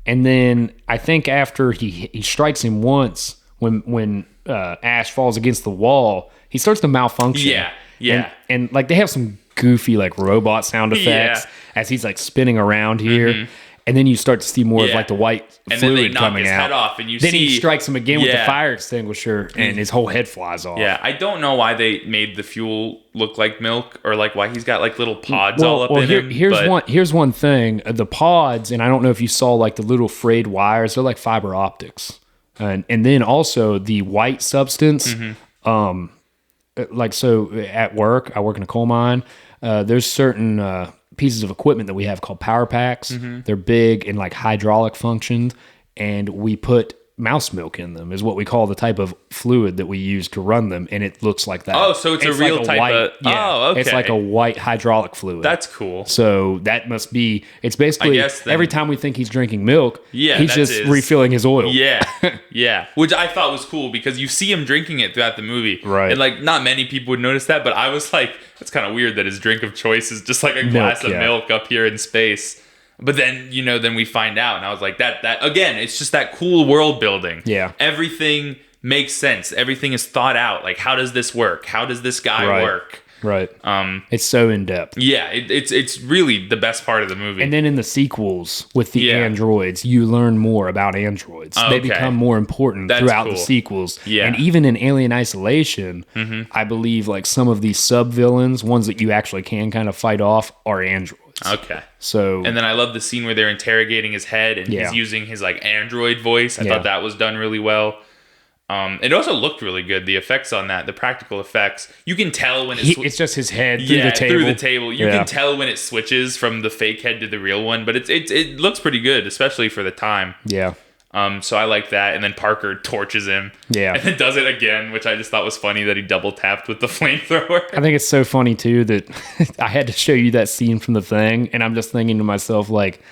and then I think after he strikes him once, when Ash falls against the wall, he starts to malfunction. Yeah. And like they have some goofy like robot sound effects as he's like spinning around here. And then you start to see more of like the white fluid coming out. Head off and then he strikes him again with the fire extinguisher, and his whole head flies off. Yeah, I don't know why they made the fuel look like milk, or like why he's got like little pods all up in him. Here's one thing: the pods, and I don't know if you saw like the little frayed wires. They're like fiber optics, and then also the white substance. Like so, at work, I work in a coal mine. There's certain pieces of equipment that we have called power packs. They're big and like hydraulic functioned, and we put mouse milk in them, is what we call the type of fluid that we use to run them, and it looks like that. Oh, so it's a real like type white, of... Oh, okay. It's like a white hydraulic fluid. That's cool. So that must be... It's basically, I guess then, every time we think he's drinking milk, yeah, he's just refilling his oil. Yeah, yeah. Which I thought was cool, because you see him drinking it throughout the movie. Right. And, like, not many people would notice that, but I was like, that's kind of weird that his drink of choice is just like a glass of milk up here in space. But then, you know, then we find out, and I was like, that again, it's just that cool world building. Yeah. Everything makes sense. Everything is thought out. Like, how does this work? How does this guy work? Right. It's so in depth. Yeah, it's really the best part of the movie. And then in the sequels with the androids, you learn more about androids. They become more important throughout the sequels. Yeah. And even in Alien Isolation, I believe like some of these sub-villains, ones that you actually can kind of fight off, are androids. Okay. So, and then I love the scene where they're interrogating his head and he's using his like android voice. I thought that was done really well. It also looked really good. The effects on that, the practical effects, you can tell when it's just his head through the table. Through the table. You can tell when it switches from the fake head to the real one, but it looks pretty good, especially for the time. Yeah. So I like that. And then Parker torches him. Yeah. And then does it again, which I just thought was funny that he double tapped with the flamethrower. I think it's so funny too that I had to show you that scene from The Thing, and I'm just thinking to myself, like,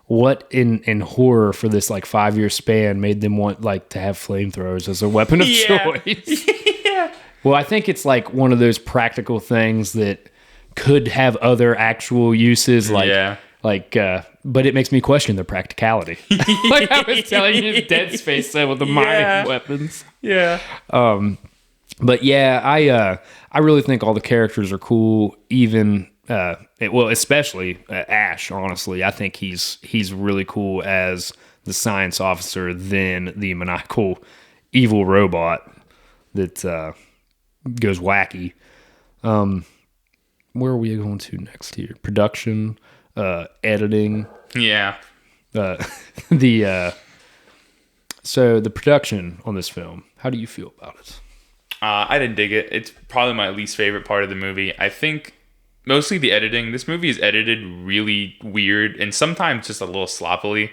what in horror for this like 5-year span made them want like to have flamethrowers as a weapon of choice? Yeah. Well, I think it's like one of those practical things that could have other actual uses, but it makes me question their practicality. Like I was telling you, Dead Space said with the mining weapons. Yeah. But yeah, I really think all the characters are cool. Even especially Ash. Honestly, I think he's really cool as the science officer than the maniacal evil robot that goes wacky. Where are we going to next here? Production, editing. Yeah. So the production on this film, how do you feel about it? I didn't dig it. It's probably my least favorite part of the movie. I think mostly the editing. This movie is edited really weird and sometimes just a little sloppily.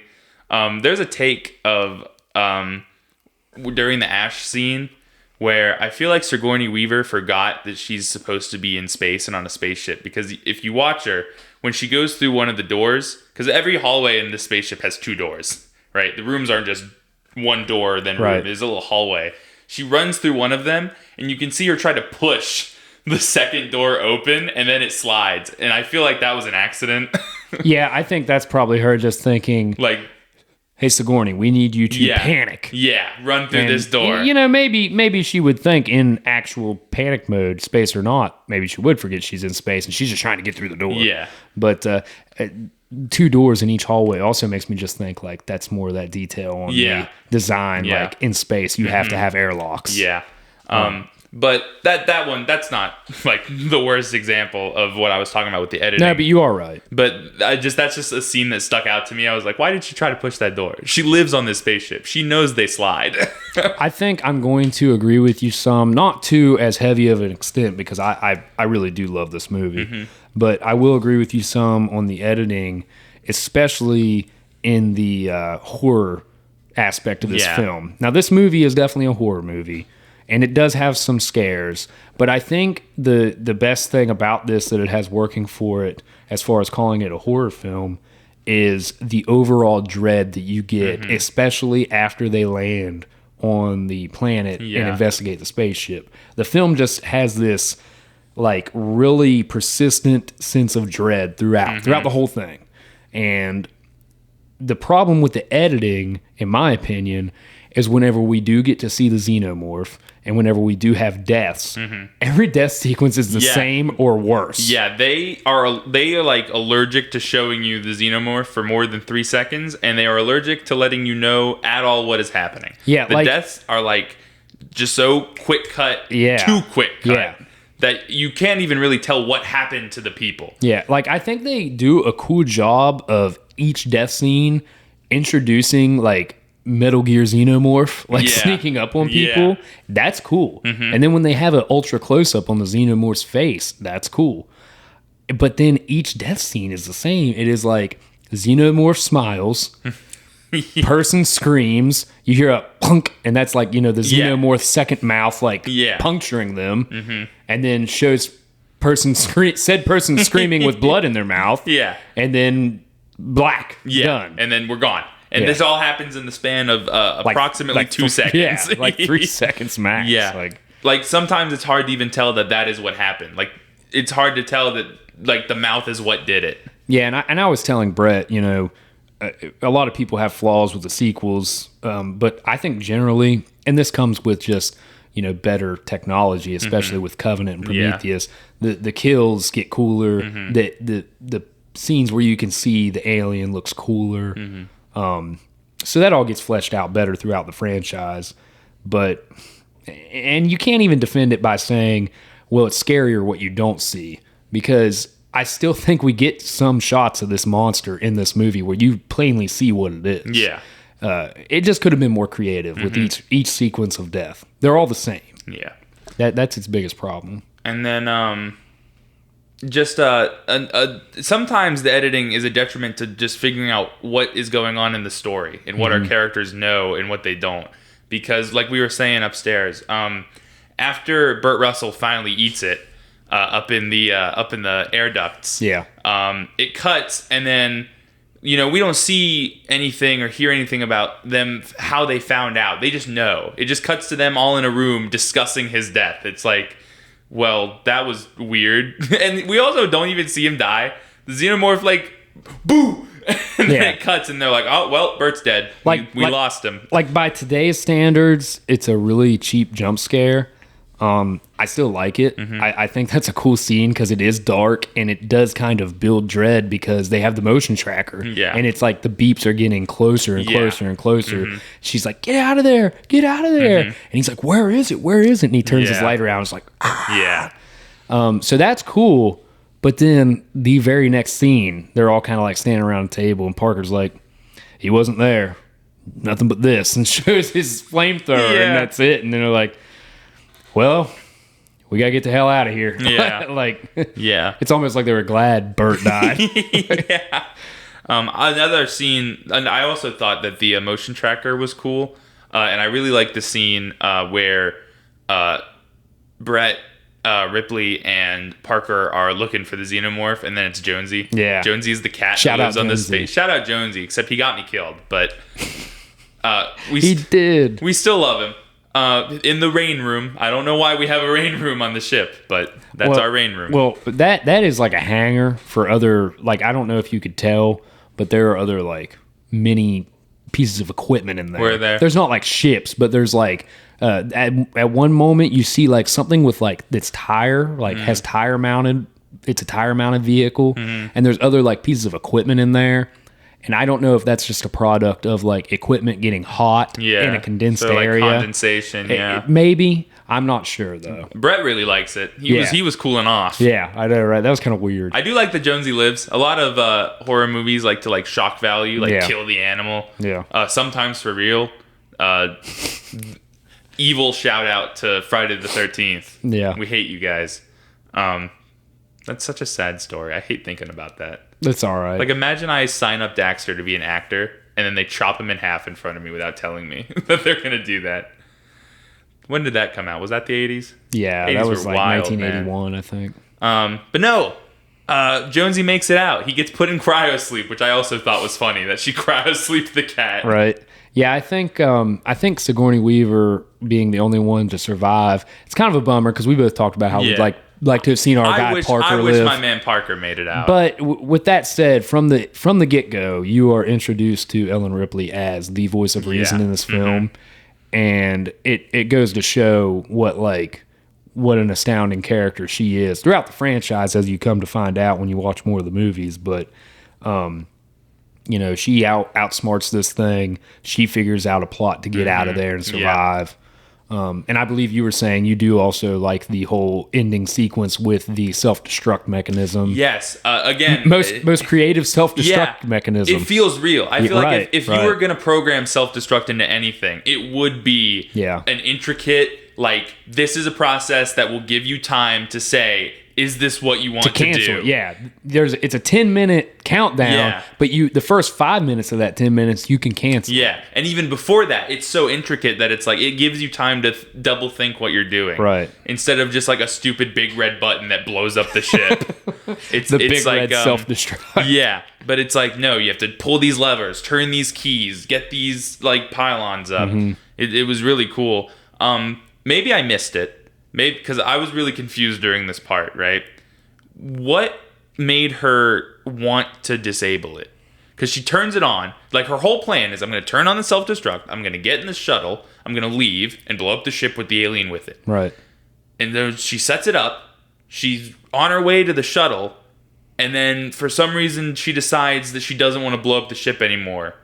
There's a take of during the Ash scene where I feel like Sigourney Weaver forgot that she's supposed to be in space and on a spaceship, because if you watch her, when she goes through one of the doors, because every hallway in the spaceship has 2 doors, right? The rooms aren't just one door, then room. There's a little hallway. She runs through one of them, and you can see her try to push the second door open, and then it slides. And I feel like that was an accident. Yeah, I think that's probably her just thinking, like, hey, Sigourney, we need you to panic. Yeah, run through this door. You know, maybe she would think in actual panic mode, space or not, maybe she would forget she's in space and she's just trying to get through the door. Yeah. But 2 doors in each hallway also makes me just think, like, that's more of that detail on the design. Yeah. Like, in space, you have to have airlocks. Yeah. But that one, that's not like the worst example of what I was talking about with the editing. No, but you are right. But that's just a scene that stuck out to me. I was like, why did she try to push that door? She lives on this spaceship. She knows they slide. I think I'm going to agree with you some, not to as heavy of an extent, because I really do love this movie. But I will agree with you some on the editing, especially in the horror aspect of this film. Now, this movie is definitely a horror movie, and it does have some scares, but I think the best thing about this that it has working for it, as far as calling it a horror film, is the overall dread that you get, especially after they land on the planet and investigate the spaceship. The film just has this like really persistent sense of dread throughout the whole thing. And the problem with the editing, in my opinion, is whenever we do get to see the xenomorph and whenever we do have deaths, every death sequence is the same or worse. Yeah, they are like allergic to showing you the xenomorph for more than 3 seconds, and they are allergic to letting you know at all what is happening. Yeah, the deaths are like just so quick cut, too quick cut, that you can't even really tell what happened to the people. Yeah, like I think they do a cool job of each death scene introducing like Metal Gear Xenomorph, like sneaking up on people. Yeah. That's cool. And then when they have an ultra close up on the Xenomorph's face, that's cool. But then each death scene is the same. It is like Xenomorph smiles, Person screams. You hear a punk, and that's like, the xenomorph's second mouth, puncturing them, and then shows said person screaming with blood in their mouth. Yeah. And then black. Yeah. Done. And then we're gone. And this all happens in the span of approximately 2 seconds. Yeah, like 3 seconds max. Yeah. Like sometimes it's hard to even tell that is what happened. Like it's hard to tell that like the mouth is what did it. Yeah, and I was telling Brett, a lot of people have flaws with the sequels, but I think generally, and this comes with just better technology, especially with Covenant and Prometheus. The kills get cooler. The scenes where you can see the alien looks cooler. So that all gets fleshed out better throughout the franchise. And you can't even defend it by saying, well, it's scarier what you don't see, because I still think we get some shots of this monster in this movie where you plainly see what it is. Yeah. It just could have been more creative with each sequence of death. They're all the same. Yeah. That's its biggest problem. And then sometimes the editing is a detriment to just figuring out what is going on in the story and what our characters know and what they don't. Because like we were saying upstairs, after Burt Russell finally eats it up in the air ducts, it cuts, and then we don't see anything or hear anything about them, how they found out. They just know. It just cuts to them all in a room discussing his death. It's like, well, that was weird. And we also don't even see him die. The xenomorph, like, boo! And then it cuts, and they're like, oh, well, Bert's dead. We lost him. Like, by today's standards, it's a really cheap jump scare. I still like it. I think that's a cool scene because it is dark, and it does kind of build dread because they have the motion tracker. Yeah. And it's like the beeps are getting closer and closer and closer. She's like, get out of there. Get out of there. And he's like, where is it? Where is it? And he turns his light around. It's like, ah. Yeah. So that's cool. But then the very next scene, they're all kind of like standing around a table, and Parker's like, he wasn't there. Nothing but this. And shows his flamethrower, and that's it. And then they're like, well, we got to get the hell out of here. Yeah. It's almost like they were glad Bert died. Another scene, and I also thought that the motion tracker was cool. And I really like the scene where Brett, Ripley, and Parker are looking for the xenomorph, and then it's Jonesy. Yeah. Jonesy is the cat that lives on this space. Shout out Jonesy, except he got me killed. But he did. We still love him. In the rain room. I don't know why we have a rain room on the ship, but that's our rain room. Well, that is like a hangar for other, like, I don't know if you could tell, but there are other like mini pieces of equipment in there. Where there? There's not like ships, but there's like at one moment you see like something with like this tire, like has tire mounted. It's a tire mounted vehicle, and there's other like pieces of equipment in there. And I don't know if that's just a product of like equipment getting hot in a condensed area. Condensation, maybe. I'm not sure though. Brett really likes it. He was cooling off. Yeah, I know, right? That was kind of weird. I do like the Jonesy Lives. A lot of horror movies like to like shock value, like kill the animal. Yeah. Sometimes for real. Evil shout out to Friday the 13th. Yeah. We hate you guys. That's such a sad story. I hate thinking about that. That's all right. Like, imagine I sign up Daxter to be an actor, and then they chop him in half in front of me without telling me that they're going to do that. When did that come out? Was that the 80s? Yeah, 80s that was like wild, 1981, man. I think. But no, Jonesy makes it out. He gets put in cryosleep, which I also thought was funny, that she cryosleeped the cat. Right. Yeah, I think Sigourney Weaver being the only one to survive, it's kind of a bummer because we both talked about how we'd like to have seen our guy Parker live. I wish my man Parker made it out. But with that said, from the get-go, you are introduced to Ellen Ripley as the voice of reason in this film, and it goes to show what an astounding character she is throughout the franchise, as you come to find out when you watch more of the movies. But she outsmarts this thing. She figures out a plot to get out of there and survive. And I believe you were saying you do also like the whole ending sequence with the self-destruct mechanism. Yes. Again, most creative self-destruct mechanism. It feels real. I feel like if you were going to program self-destruct into anything, it would be an intricate, like, this is a process that will give you time to say, is this what you want to cancel do? it. Yeah, it's a 10-minute countdown, but the first 5 minutes of that 10 minutes you can cancel. Yeah, and even before that, it's so intricate that it's like it gives you time to double think what you're doing, right? Instead of just like a stupid big red button that blows up the ship. It's the big like, red self-destruct. Yeah, but it's like no, you have to pull these levers, turn these keys, get these like pylons up. Mm-hmm. It was really cool. Maybe I missed it. Maybe because I was really confused during this part, right? What made her want to disable it? Because she turns it on. Like, her whole plan is, I'm going to turn on the self-destruct. I'm going to get in the shuttle. I'm going to leave and blow up the ship with the alien with it. Right. And then she sets it up. She's on her way to the shuttle. And then, for some reason, she decides that she doesn't want to blow up the ship anymore.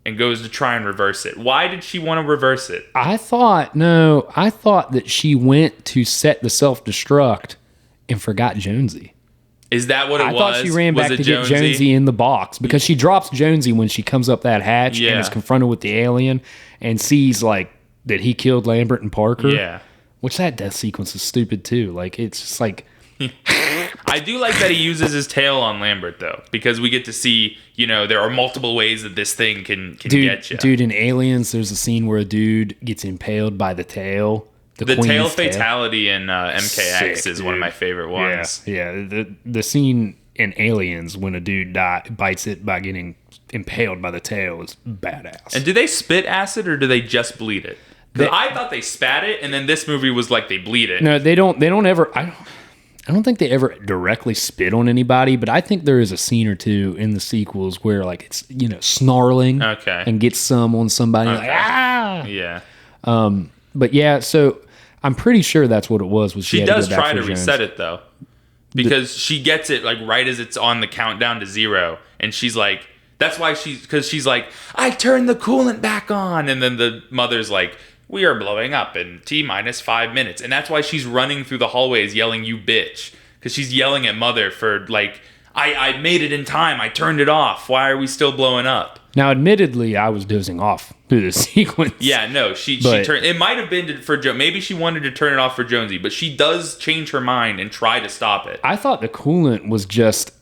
And goes to try and reverse it. Why did she want to reverse it? I thought that she went to set the self-destruct and forgot Jonesy. Is that what it was? I thought she ran back to get Jonesy in the box because she drops Jonesy when she comes up that hatch and is confronted with the alien and sees like that he killed Lambert and Parker. Yeah. Which that death sequence is stupid too. Like it's just like I do like that he uses his tail on Lambert, though, because we get to see, there are multiple ways that this thing can get you. Dude, in Aliens, there's a scene where a dude gets impaled by the tail. The tail fatality in MKX Sick, is one of my favorite ones. Yeah. The scene in Aliens when a dude bites it by getting impaled by the tail is badass. And do they spit acid or do they just bleed it? Because I thought they spat it, and then this movie was like they bleed it. No, they don't ever... I don't think they ever directly spit on anybody, but I think there is a scene or two in the sequels where like it's snarling and gets some on somebody like Yeah. But yeah, so I'm pretty sure that's what it was. She does try to reset it though, because she gets it like right as it's on the countdown to 0, and she's like, that's why she's like, I turned the coolant back on, and then the mother's like, we are blowing up in T-minus 5 minutes. And that's why she's running through the hallways yelling, you bitch. Because she's yelling at Mother for, like, I made it in time. I turned it off. Why are we still blowing up? Now, admittedly, I was dozing off through this sequence. Yeah, no. She turned... It might have been for Joe. Maybe she wanted to turn it off for Jonesy. But she does change her mind and try to stop it. I thought the coolant was just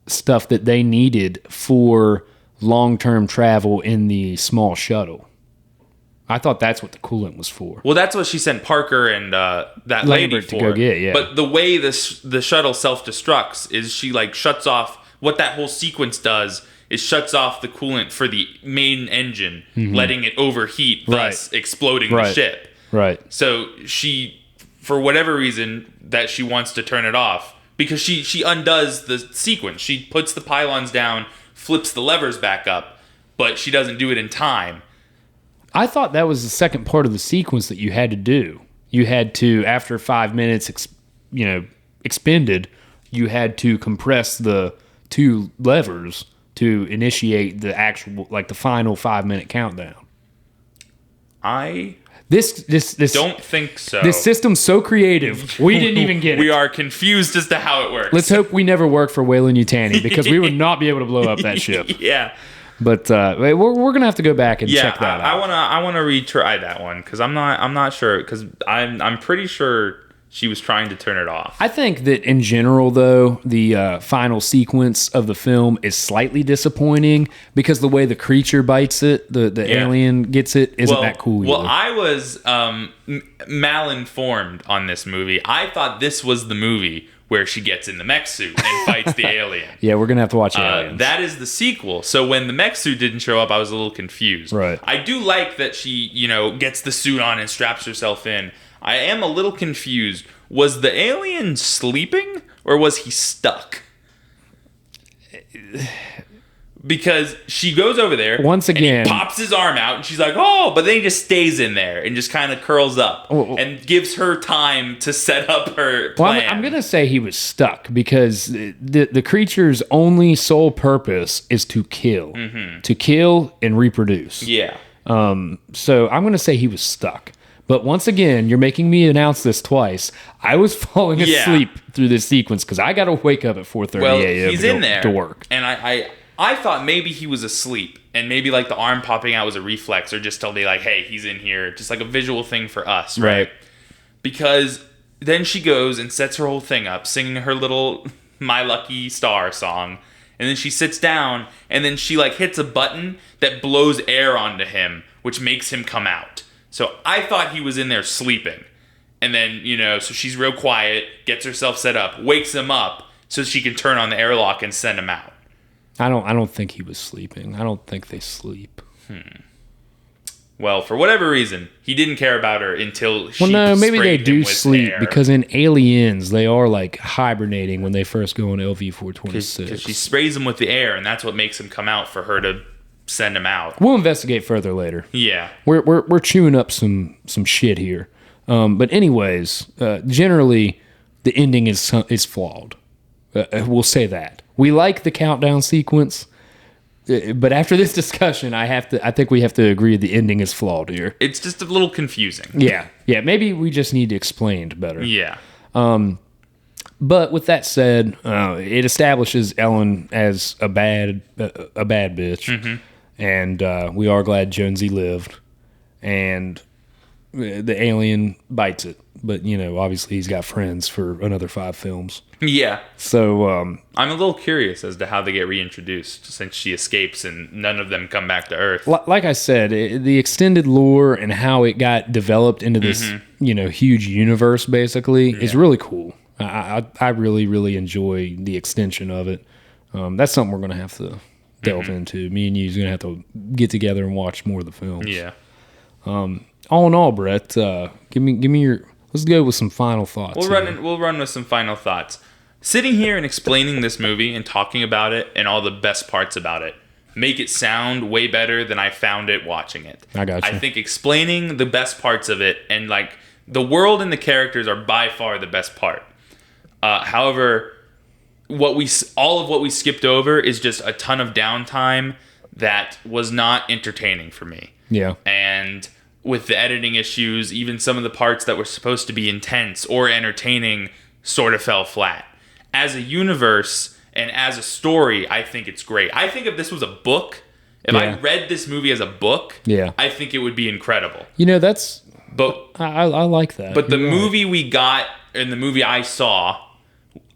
stuff that they needed for long-term travel in the small shuttle. I thought that's what the coolant was for. Well, that's what she sent Parker and that lady for. To go get, yeah. But the way the shuttle self-destructs is she like shuts off. What that whole sequence does is shuts off the coolant for the main engine, letting it overheat, thus exploding the ship. Right. So she, for whatever reason, that she wants to turn it off because she undoes the sequence. She puts the pylons down, flips the levers back up, but she doesn't do it in time. I thought that was the second part of the sequence that you had to do. You had to, after 5 minutes, expended, you had to compress the 2 levers to initiate the actual, like the final 5-minute countdown. This don't think so. This system's so creative, we didn't even get it. We are confused as to how it works. Let's hope we never work for Weyland-Yutani because we would not be able to blow up that ship. Yeah. But we're gonna have to go back and check that out. I wanna retry that one because I'm not sure because I'm pretty sure she was trying to turn it off. I think that in general though the final sequence of the film is slightly disappointing because the way the creature bites it, the alien gets it, isn't that cool. Well, I was malinformed on this movie. I thought this was the movie where she gets in the mech suit and fights the alien. Yeah, we're going to have to watch Aliens. That is the sequel. So when the mech suit didn't show up, I was a little confused. Right. I do like that she, gets the suit on and straps herself in. I am a little confused. Was the alien sleeping or was he stuck? Because she goes over there once again, and he pops his arm out, and she's like, "Oh!" But then he just stays in there and just kind of curls up and gives her time to set up her plan. Well, I'm gonna say he was stuck because the creature's only sole purpose is to kill, and reproduce. Yeah. So I'm gonna say he was stuck. But once again, you're making me announce this twice. I was falling asleep through this sequence because I got to wake up at 4:30 a.m. He's in there to work, and I thought maybe he was asleep and maybe like the arm popping out was a reflex or just to be like, hey, he's in here. Just like a visual thing for us, right? Because then she goes and sets her whole thing up, singing her little My Lucky Star song. And then she sits down, and then she like hits a button that blows air onto him, which makes him come out. So I thought he was in there sleeping. And then, so she's real quiet, gets herself set up, wakes him up so she can turn on the airlock and send him out. I don't think he was sleeping. I don't think they sleep. Well, for whatever reason, he didn't care about her until she maybe they sprayed him do with sleep air. because in Aliens they are like hibernating when they first go on LV-426. Because she sprays him with the air, and that's what makes him come out for her to send him out. We'll investigate further later. Yeah, we're chewing up some shit here. But anyways, generally the ending is flawed. We'll say that. We like the countdown sequence. But after this discussion, I think we have to agree the ending is flawed here. It's just a little confusing. Yeah. Maybe we just need to explain it better. Yeah. But with that said, it establishes Ellen as a bad bitch, and we are glad Jonesy lived, and the alien bites it. But obviously he's got friends for another 5 films. Yeah. So I'm a little curious as to how they get reintroduced since she escapes and none of them come back to Earth. Like I said, the extended lore and how it got developed into this, huge universe basically is really cool. I really, really enjoy the extension of it. That's something we're going to have to delve into. Me and you's going to have to get together and watch more of the films. Yeah. All in all, Brett, give me your. Let's go with some final thoughts. We'll run with some final thoughts. Sitting here and explaining this movie and talking about it and all the best parts about it make it sound way better than I found it watching it. I got you. I think explaining the best parts of it and like the world and the characters are by far the best part. However, all of what we skipped over is just a ton of downtime that was not entertaining for me. Yeah. And with the editing issues, even some of the parts that were supposed to be intense or entertaining sort of fell flat. As a universe and as a story, I think it's great. I think if this was a book, if I read this movie as a book, I think it would be incredible. That's... But I like that. But the movie we got and the movie I saw,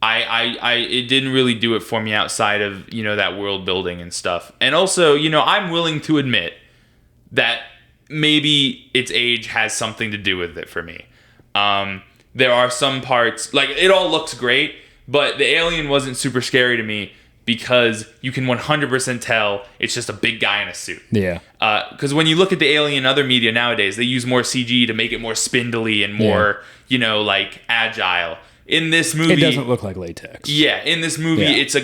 it didn't really do it for me outside of, that world building and stuff. And also, I'm willing to admit that maybe its age has something to do with it for me. There are some parts, like, it all looks great, but the alien wasn't super scary to me because you can 100% tell it's just a big guy in a suit. Yeah. Because when you look at the alien in other media nowadays, they use more CG to make it more spindly and more, like, agile. In this movie... It doesn't look like latex. Yeah, in this movie, it's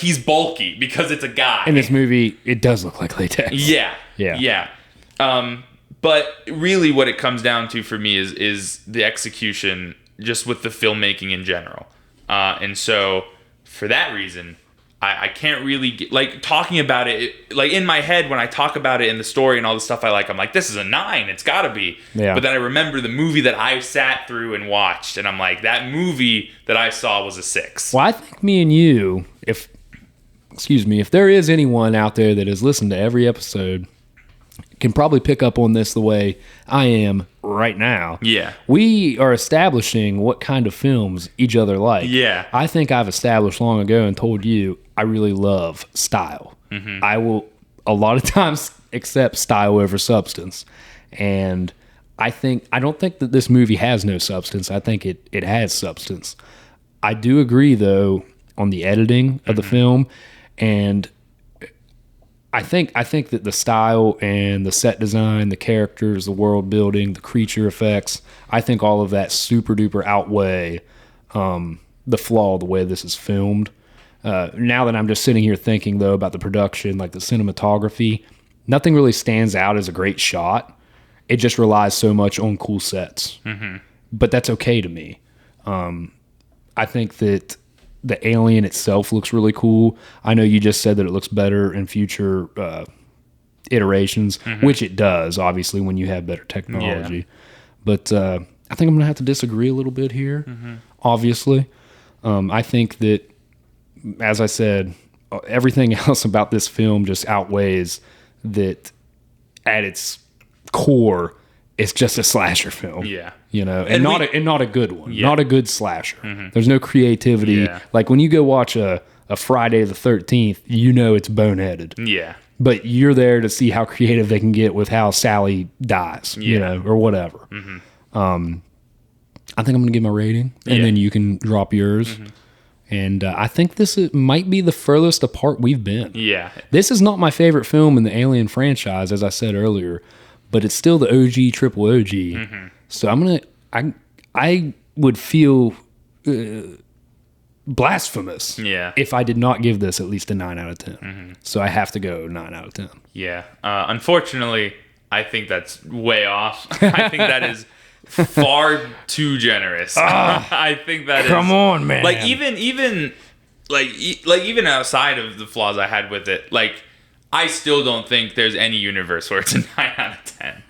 he's bulky because it's a guy. In this movie, it does look like latex. Yeah. But really what it comes down to for me is the execution just with the filmmaking in general. And so for that reason, I can't really get, talking about it, in my head when I talk about it in the story and all the stuff I like, I'm like, this is a 9, it's gotta be. Yeah. But then I remember the movie that I sat through and watched, and I'm like, that movie that I saw was a 6. Well, I think me and you, if there is anyone out there that has listened to every episode, can probably pick up on this the way I am right now. Yeah. We are establishing what kind of films each other like. Yeah. I think I've established long ago and told you I really love style. Mm-hmm. I will a lot of times accept style over substance. And I don't think that this movie has no substance. I think it has substance. I do agree though on the editing of the film, and I think that the style and the set design, the characters, the world building, the creature effects, I think all of that super duper outweigh the flaw of the way this is filmed. Now that I'm just sitting here thinking though about the production, like the cinematography, nothing really stands out as a great shot. It just relies so much on cool sets. Mm-hmm. But that's okay to me. I think that the alien itself looks really cool. I know you just said that it looks better in future iterations, which it does, obviously, when you have better technology. Yeah. But I think I'm going to have to disagree a little bit here, obviously. I think that, as I said, everything else about this film just outweighs that at its core, it's just a slasher film. Yeah. You know, and not a good one. Yeah. Not a good slasher. There's no creativity. Yeah. Like when you go watch a Friday the 13th, you know it's boneheaded. Yeah. But you're there to see how creative they can get with how Sally dies, you know, or whatever. I think I'm going to give my rating, and then you can drop yours. And I think might be the furthest apart we've been. Yeah. This is not my favorite film in the Alien franchise, as I said earlier, but it's still the OG, triple OG. So I would feel blasphemous if I did not give this at least a 9 out of 10. So I have to go 9 out of 10. Yeah. Unfortunately, I think that's way off. I think that is far too generous. I think that come on, man. Like even outside of the flaws I had with it, like I still don't think there's any universe where it's a 9 out of 10.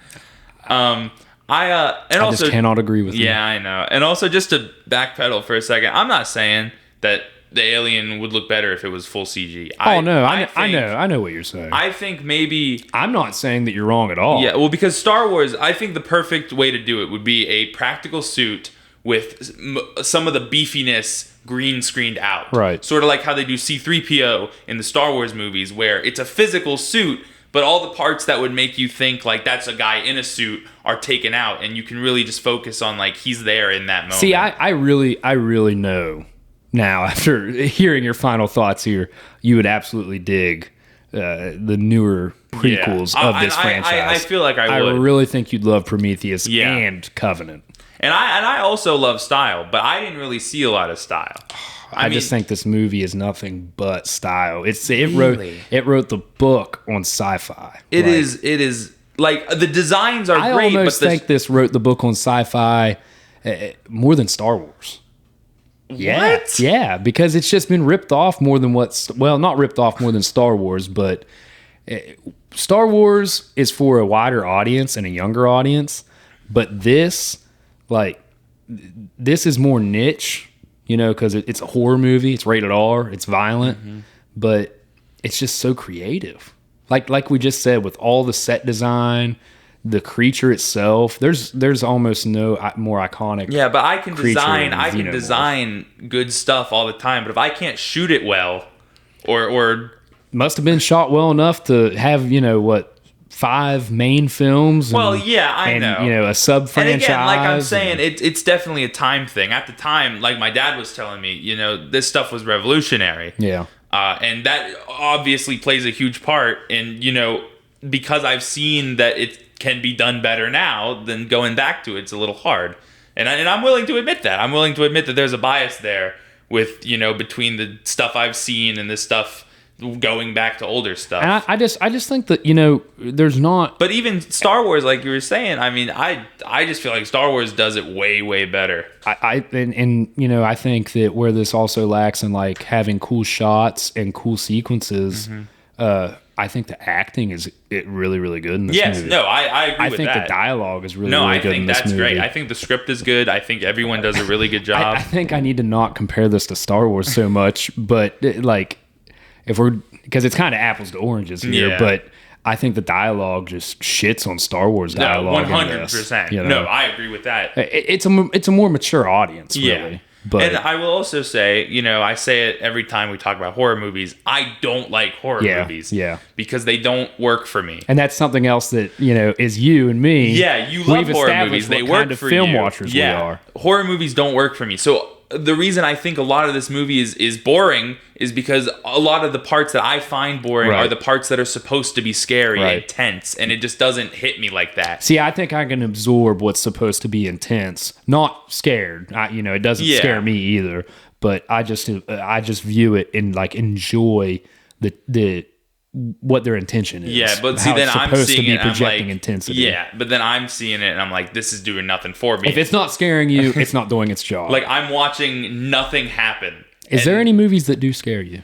I also just cannot agree with you. Yeah, I know. And also, just to backpedal for a second, I'm not saying that the alien would look better if it was full CG. I know what you're saying. I think maybe I'm not saying that you're wrong at all. Yeah, well, because Star Wars, I think the perfect way to do it would be a practical suit with some of the beefiness green screened out. Right. Sort of like how they do C-3PO in the Star Wars movies, where it's a physical suit, but all the parts that would make you think like that's a guy in a suit are taken out, and you can really just focus on like he's there in that moment. See, I really know now, after hearing your final thoughts here, you would absolutely dig the newer prequels of this franchise. I feel like I would. I really think you'd love Prometheus and Covenant. And I also love style, but I didn't really see a lot of style. I just think this movie is nothing but style. It wrote the book on sci-fi. It is like the designs are great. I almost think this wrote the book on sci-fi more than Star Wars. Yeah, what? Yeah, because it's just been ripped off more than not ripped off more than Star Wars, but Star Wars is for a wider audience and a younger audience, but this is more niche, because it's a horror movie, it's rated R, it's violent, but it's just so creative. Like we just said, with all the set design, the creature itself, there's almost no more iconic. Yeah, but I can design good stuff all the time, but if I can't shoot it well, or must have been shot well enough to have 5 main films. Well, yeah, I know. A sub franchise. And again, like I'm saying, it's definitely a time thing. At the time, like my dad was telling me, this stuff was revolutionary. Yeah. And that obviously plays a huge part in, because I've seen that it can be done better now, then going back to it's a little hard. And I'm willing to admit that. I'm willing to admit that there's a bias there with, between the stuff I've seen and this stuff going back to older stuff. And I just think that, there's not. But even Star Wars, like you were saying, I mean, I just feel like Star Wars does it way, way better. I think that where this also lacks in like having cool shots and cool sequences, I think the acting is really, really good in this movie. Yes, no, I agree with that. I think the dialogue is really, really good in this movie. No, I think that's great. I think the script is good. I think everyone does a really good job. I think I need to not compare this to Star Wars so much, but because it's kind of apples to oranges here, but I think the dialogue just shits on Star Wars dialogue. No, 100%. No, I agree with that. It's a more mature audience, really. Yeah. But, and I will also say, I say it every time we talk about horror movies, I don't like horror movies. Yeah. Because they don't work for me. And that's something else that, is you and me. Yeah, you love horror movies. They work for you. Film watchers we are. Horror movies don't work for me. So the reason I think a lot of this movie is boring is because a lot of the parts that I find boring are the parts that are supposed to be scary and tense, and it just doesn't hit me like that. See, I think I can absorb what's supposed to be intense, not scared. It doesn't scare me either, but I just view it and like enjoy the what their intention is. Yeah, but see, then I'm seeing it and I'm like, intensity. Yeah, but then I'm seeing it and I'm like, this is doing nothing for me. If it's not scaring you, it's not doing its job. Like, I'm watching nothing happen. Is there any movies that do scare you?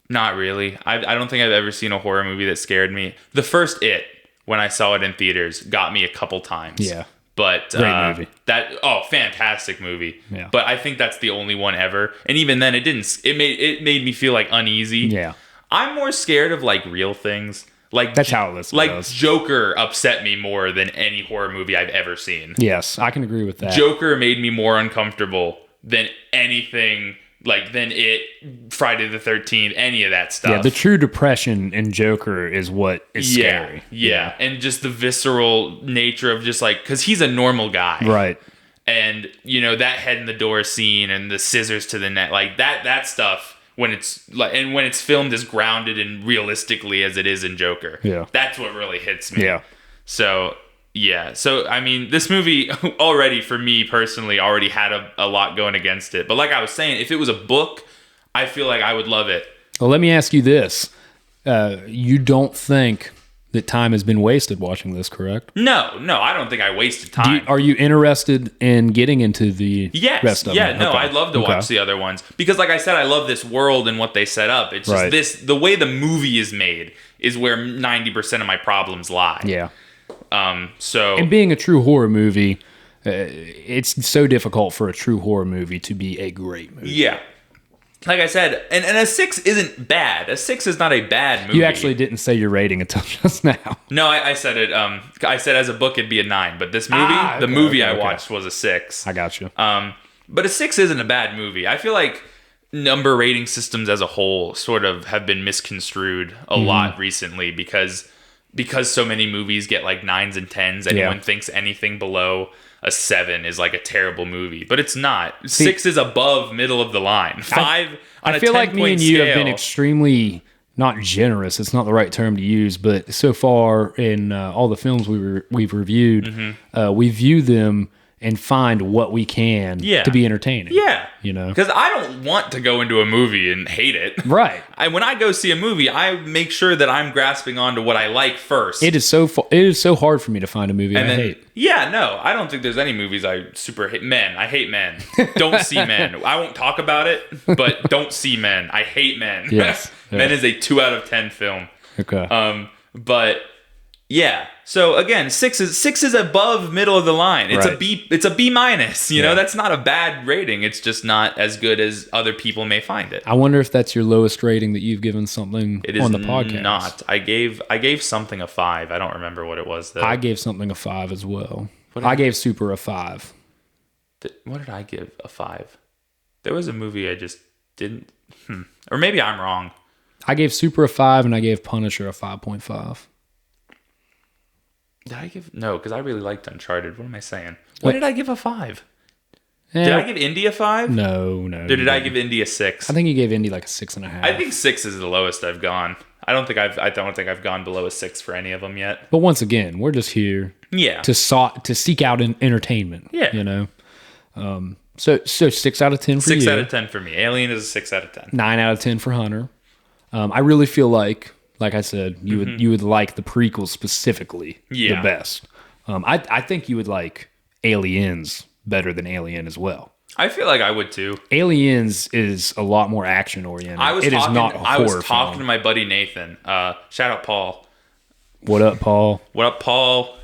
Not really. I don't think I've ever seen a horror movie that scared me. The first It, when I saw it in theaters, got me a couple times. Yeah. But great movie. Fantastic movie. Yeah. But I think that's the only one ever. And even then, it made me feel like uneasy. Yeah. I'm more scared of like real things. Like That's how Alyssa like does. Joker upset me more than any horror movie I've ever seen. Yes, I can agree with that. Joker made me more uncomfortable than anything, like than Friday the 13th, any of that stuff. Yeah, the true depression in Joker is what is scary. Yeah, and just the visceral nature of just like, because he's a normal guy. Right. And, you know, that head in the door scene and the scissors to the neck, like that stuff, when it's like, and when it's filmed as grounded and realistically as it is in Joker. Yeah. That's what really hits me. Yeah. So, yeah. So, I mean, this movie already, for me personally, already had a lot going against it. But like I was saying, if it was a book, I feel like I would love it. Well, let me ask you this. You don't think that time has been wasted watching this, correct? No, I don't think I wasted time. Are you interested in getting into the rest of them? Yeah, no, Okay. I'd love to watch the other ones. Because like I said, I love this world and what they set up. It's just the way the movie is made is where 90% of my problems lie. Yeah. So, And being a true horror movie, it's so difficult for a true horror movie to be a great movie. yeah. Like I said, and a 6 isn't bad. A 6 is not a bad movie. You actually didn't say your rating until just now. No, I said it. I said as a book it'd be a 9, but this movie, the movie I watched was a 6. I got you. But a 6 isn't a bad movie. I feel like number rating systems as a whole sort of have been misconstrued a lot recently because so many movies get like 9s and 10s. Anyone thinks anything below a 7 is like a terrible movie, but it's not. 6 is above middle of the line. 5 on a 10-point scale. I feel like me and you have been extremely, not generous, it's not the right term to use, but so far in all the films we've reviewed, we view them and find what we can to be entertaining. Yeah. You know? Because I don't want to go into a movie and hate it. Right. When I go see a movie, I make sure that I'm grasping onto what I like first. It is so hard for me to find a movie I hate. Yeah, no, I don't think there's any movies I super hate. Men, I hate Men. Don't see Men. I won't talk about it, but don't see Men. I hate Men. Yes. Men is a 2 out of 10 film. Okay. But yeah. So again, 6 is above middle of the line. It's a B. It's a B minus. You know, that's not a bad rating. It's just not as good as other people may find it. I wonder if that's your lowest rating that you've given something on the podcast. Not. I gave something a 5. I don't remember what it was though. I gave something a 5 as well. I gave Super a 5. What did I give a 5? There was a movie I just didn't. Or maybe I'm wrong. I gave Super a 5 and I gave Punisher a 5.5. Did I give... No, because I really liked Uncharted. What am I saying? What did I give a 5? Did I give Indy a 5? No. Did I give Indy a 6? I think you gave Indy like a 6.5. I think 6 is the lowest I've gone. I don't think I've gone below a 6 for any of them yet. But once again, we're just here to seek out entertainment. Yeah. You know? So 6 out of 10 for you. 6 out of 10 for me. Alien is a 6 out of 10. 9 out of 10 for Hunter. I really feel like I said, you would like the prequels specifically the best. I think you would like Aliens better than Alien as well. I feel like I would too. Aliens is a lot more action oriented. I was talking to my buddy Nathan. Shout out Paul. What up, Paul? What up, Paul?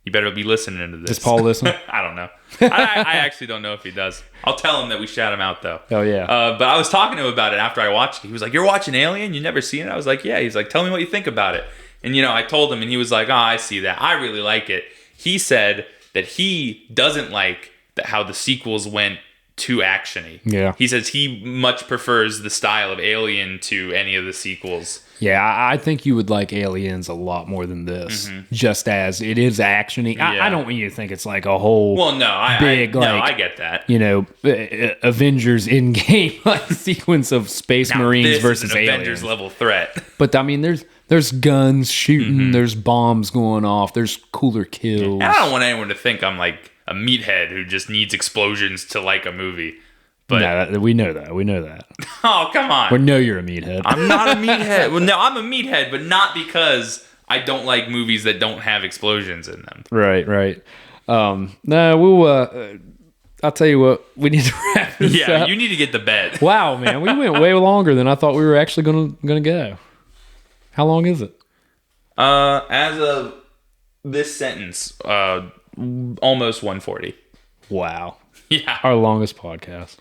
You better be listening to this. Does Paul listen? I don't know. I actually don't know if he does. I'll tell him that we shout him out though. Oh yeah. But I was talking to him about it after I watched it. He was like, "You're watching Alien? You never seen it?" I was like, "Yeah." He's like, "Tell me what you think about it." And you know, I told him, and he was like, "Oh, I see that. I really like it." He said that he doesn't like how the sequels went too actiony. Yeah. He says he much prefers the style of Alien to any of the sequels. Yeah, I think you would like Aliens a lot more than this, just as it is actiony. Yeah. I don't want you to think it's like a whole I get that. You know, Avengers Endgame like sequence of Space Marines versus aliens. Avengers level threat. But I mean, there's guns shooting, there's bombs going off, there's cooler kills. And I don't want anyone to think I'm like a meathead who just needs explosions to like a movie. But no, we know that. Oh, come on. We know you're a meathead. I'm not a meathead. Well, no, I'm a meathead, but not because I don't like movies that don't have explosions in them. Right. No, we'll. I'll tell you what. We need to wrap this up. Yeah, you need to get to bed. Wow, man, we went way longer than I thought we were actually gonna go. How long is it? As of this sentence, almost 140. Wow. Yeah. Our longest podcast.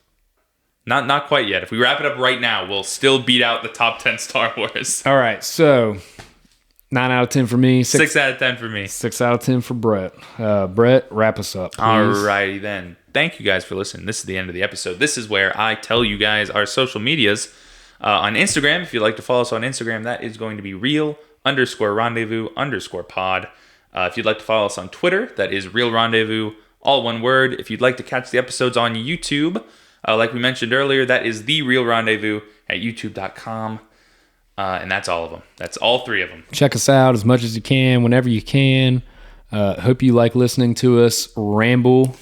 Not quite yet. If we wrap it up right now, we'll still beat out the top 10 Star Wars. All right, so 9 out of 10 for me. 6 out of 10 for me. 6 out of 10 for Brett. Brett, wrap us up, please. Alrighty then. Thank you guys for listening. This is the end of the episode. This is where I tell you guys our social medias. On Instagram, if you'd like to follow us on Instagram, that is going to be real_rendezvous_pod. If you'd like to follow us on Twitter, that is Real Rendezvous, all one word. If you'd like to catch the episodes on YouTube, like we mentioned earlier, that is The Real Rendezvous at youtube.com. And that's all of them. That's all 3 of them. Check us out as much as you can, whenever you can. Hope you like listening to us ramble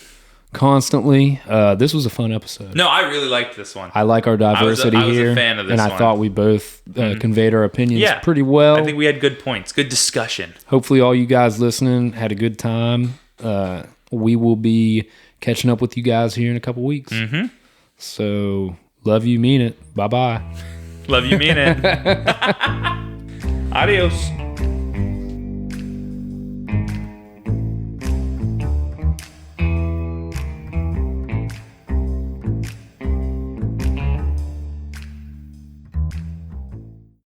constantly. This was a fun episode. No, I really liked this one. I like our diversity here. I was a fan of this one. And I thought we both conveyed our opinions pretty well. I think we had good points. Good discussion. Hopefully all you guys listening had a good time. We will be catching up with you guys here in a couple weeks. Mm-hmm. So, love you, mean it. Bye-bye. Love you, mean it. Adios.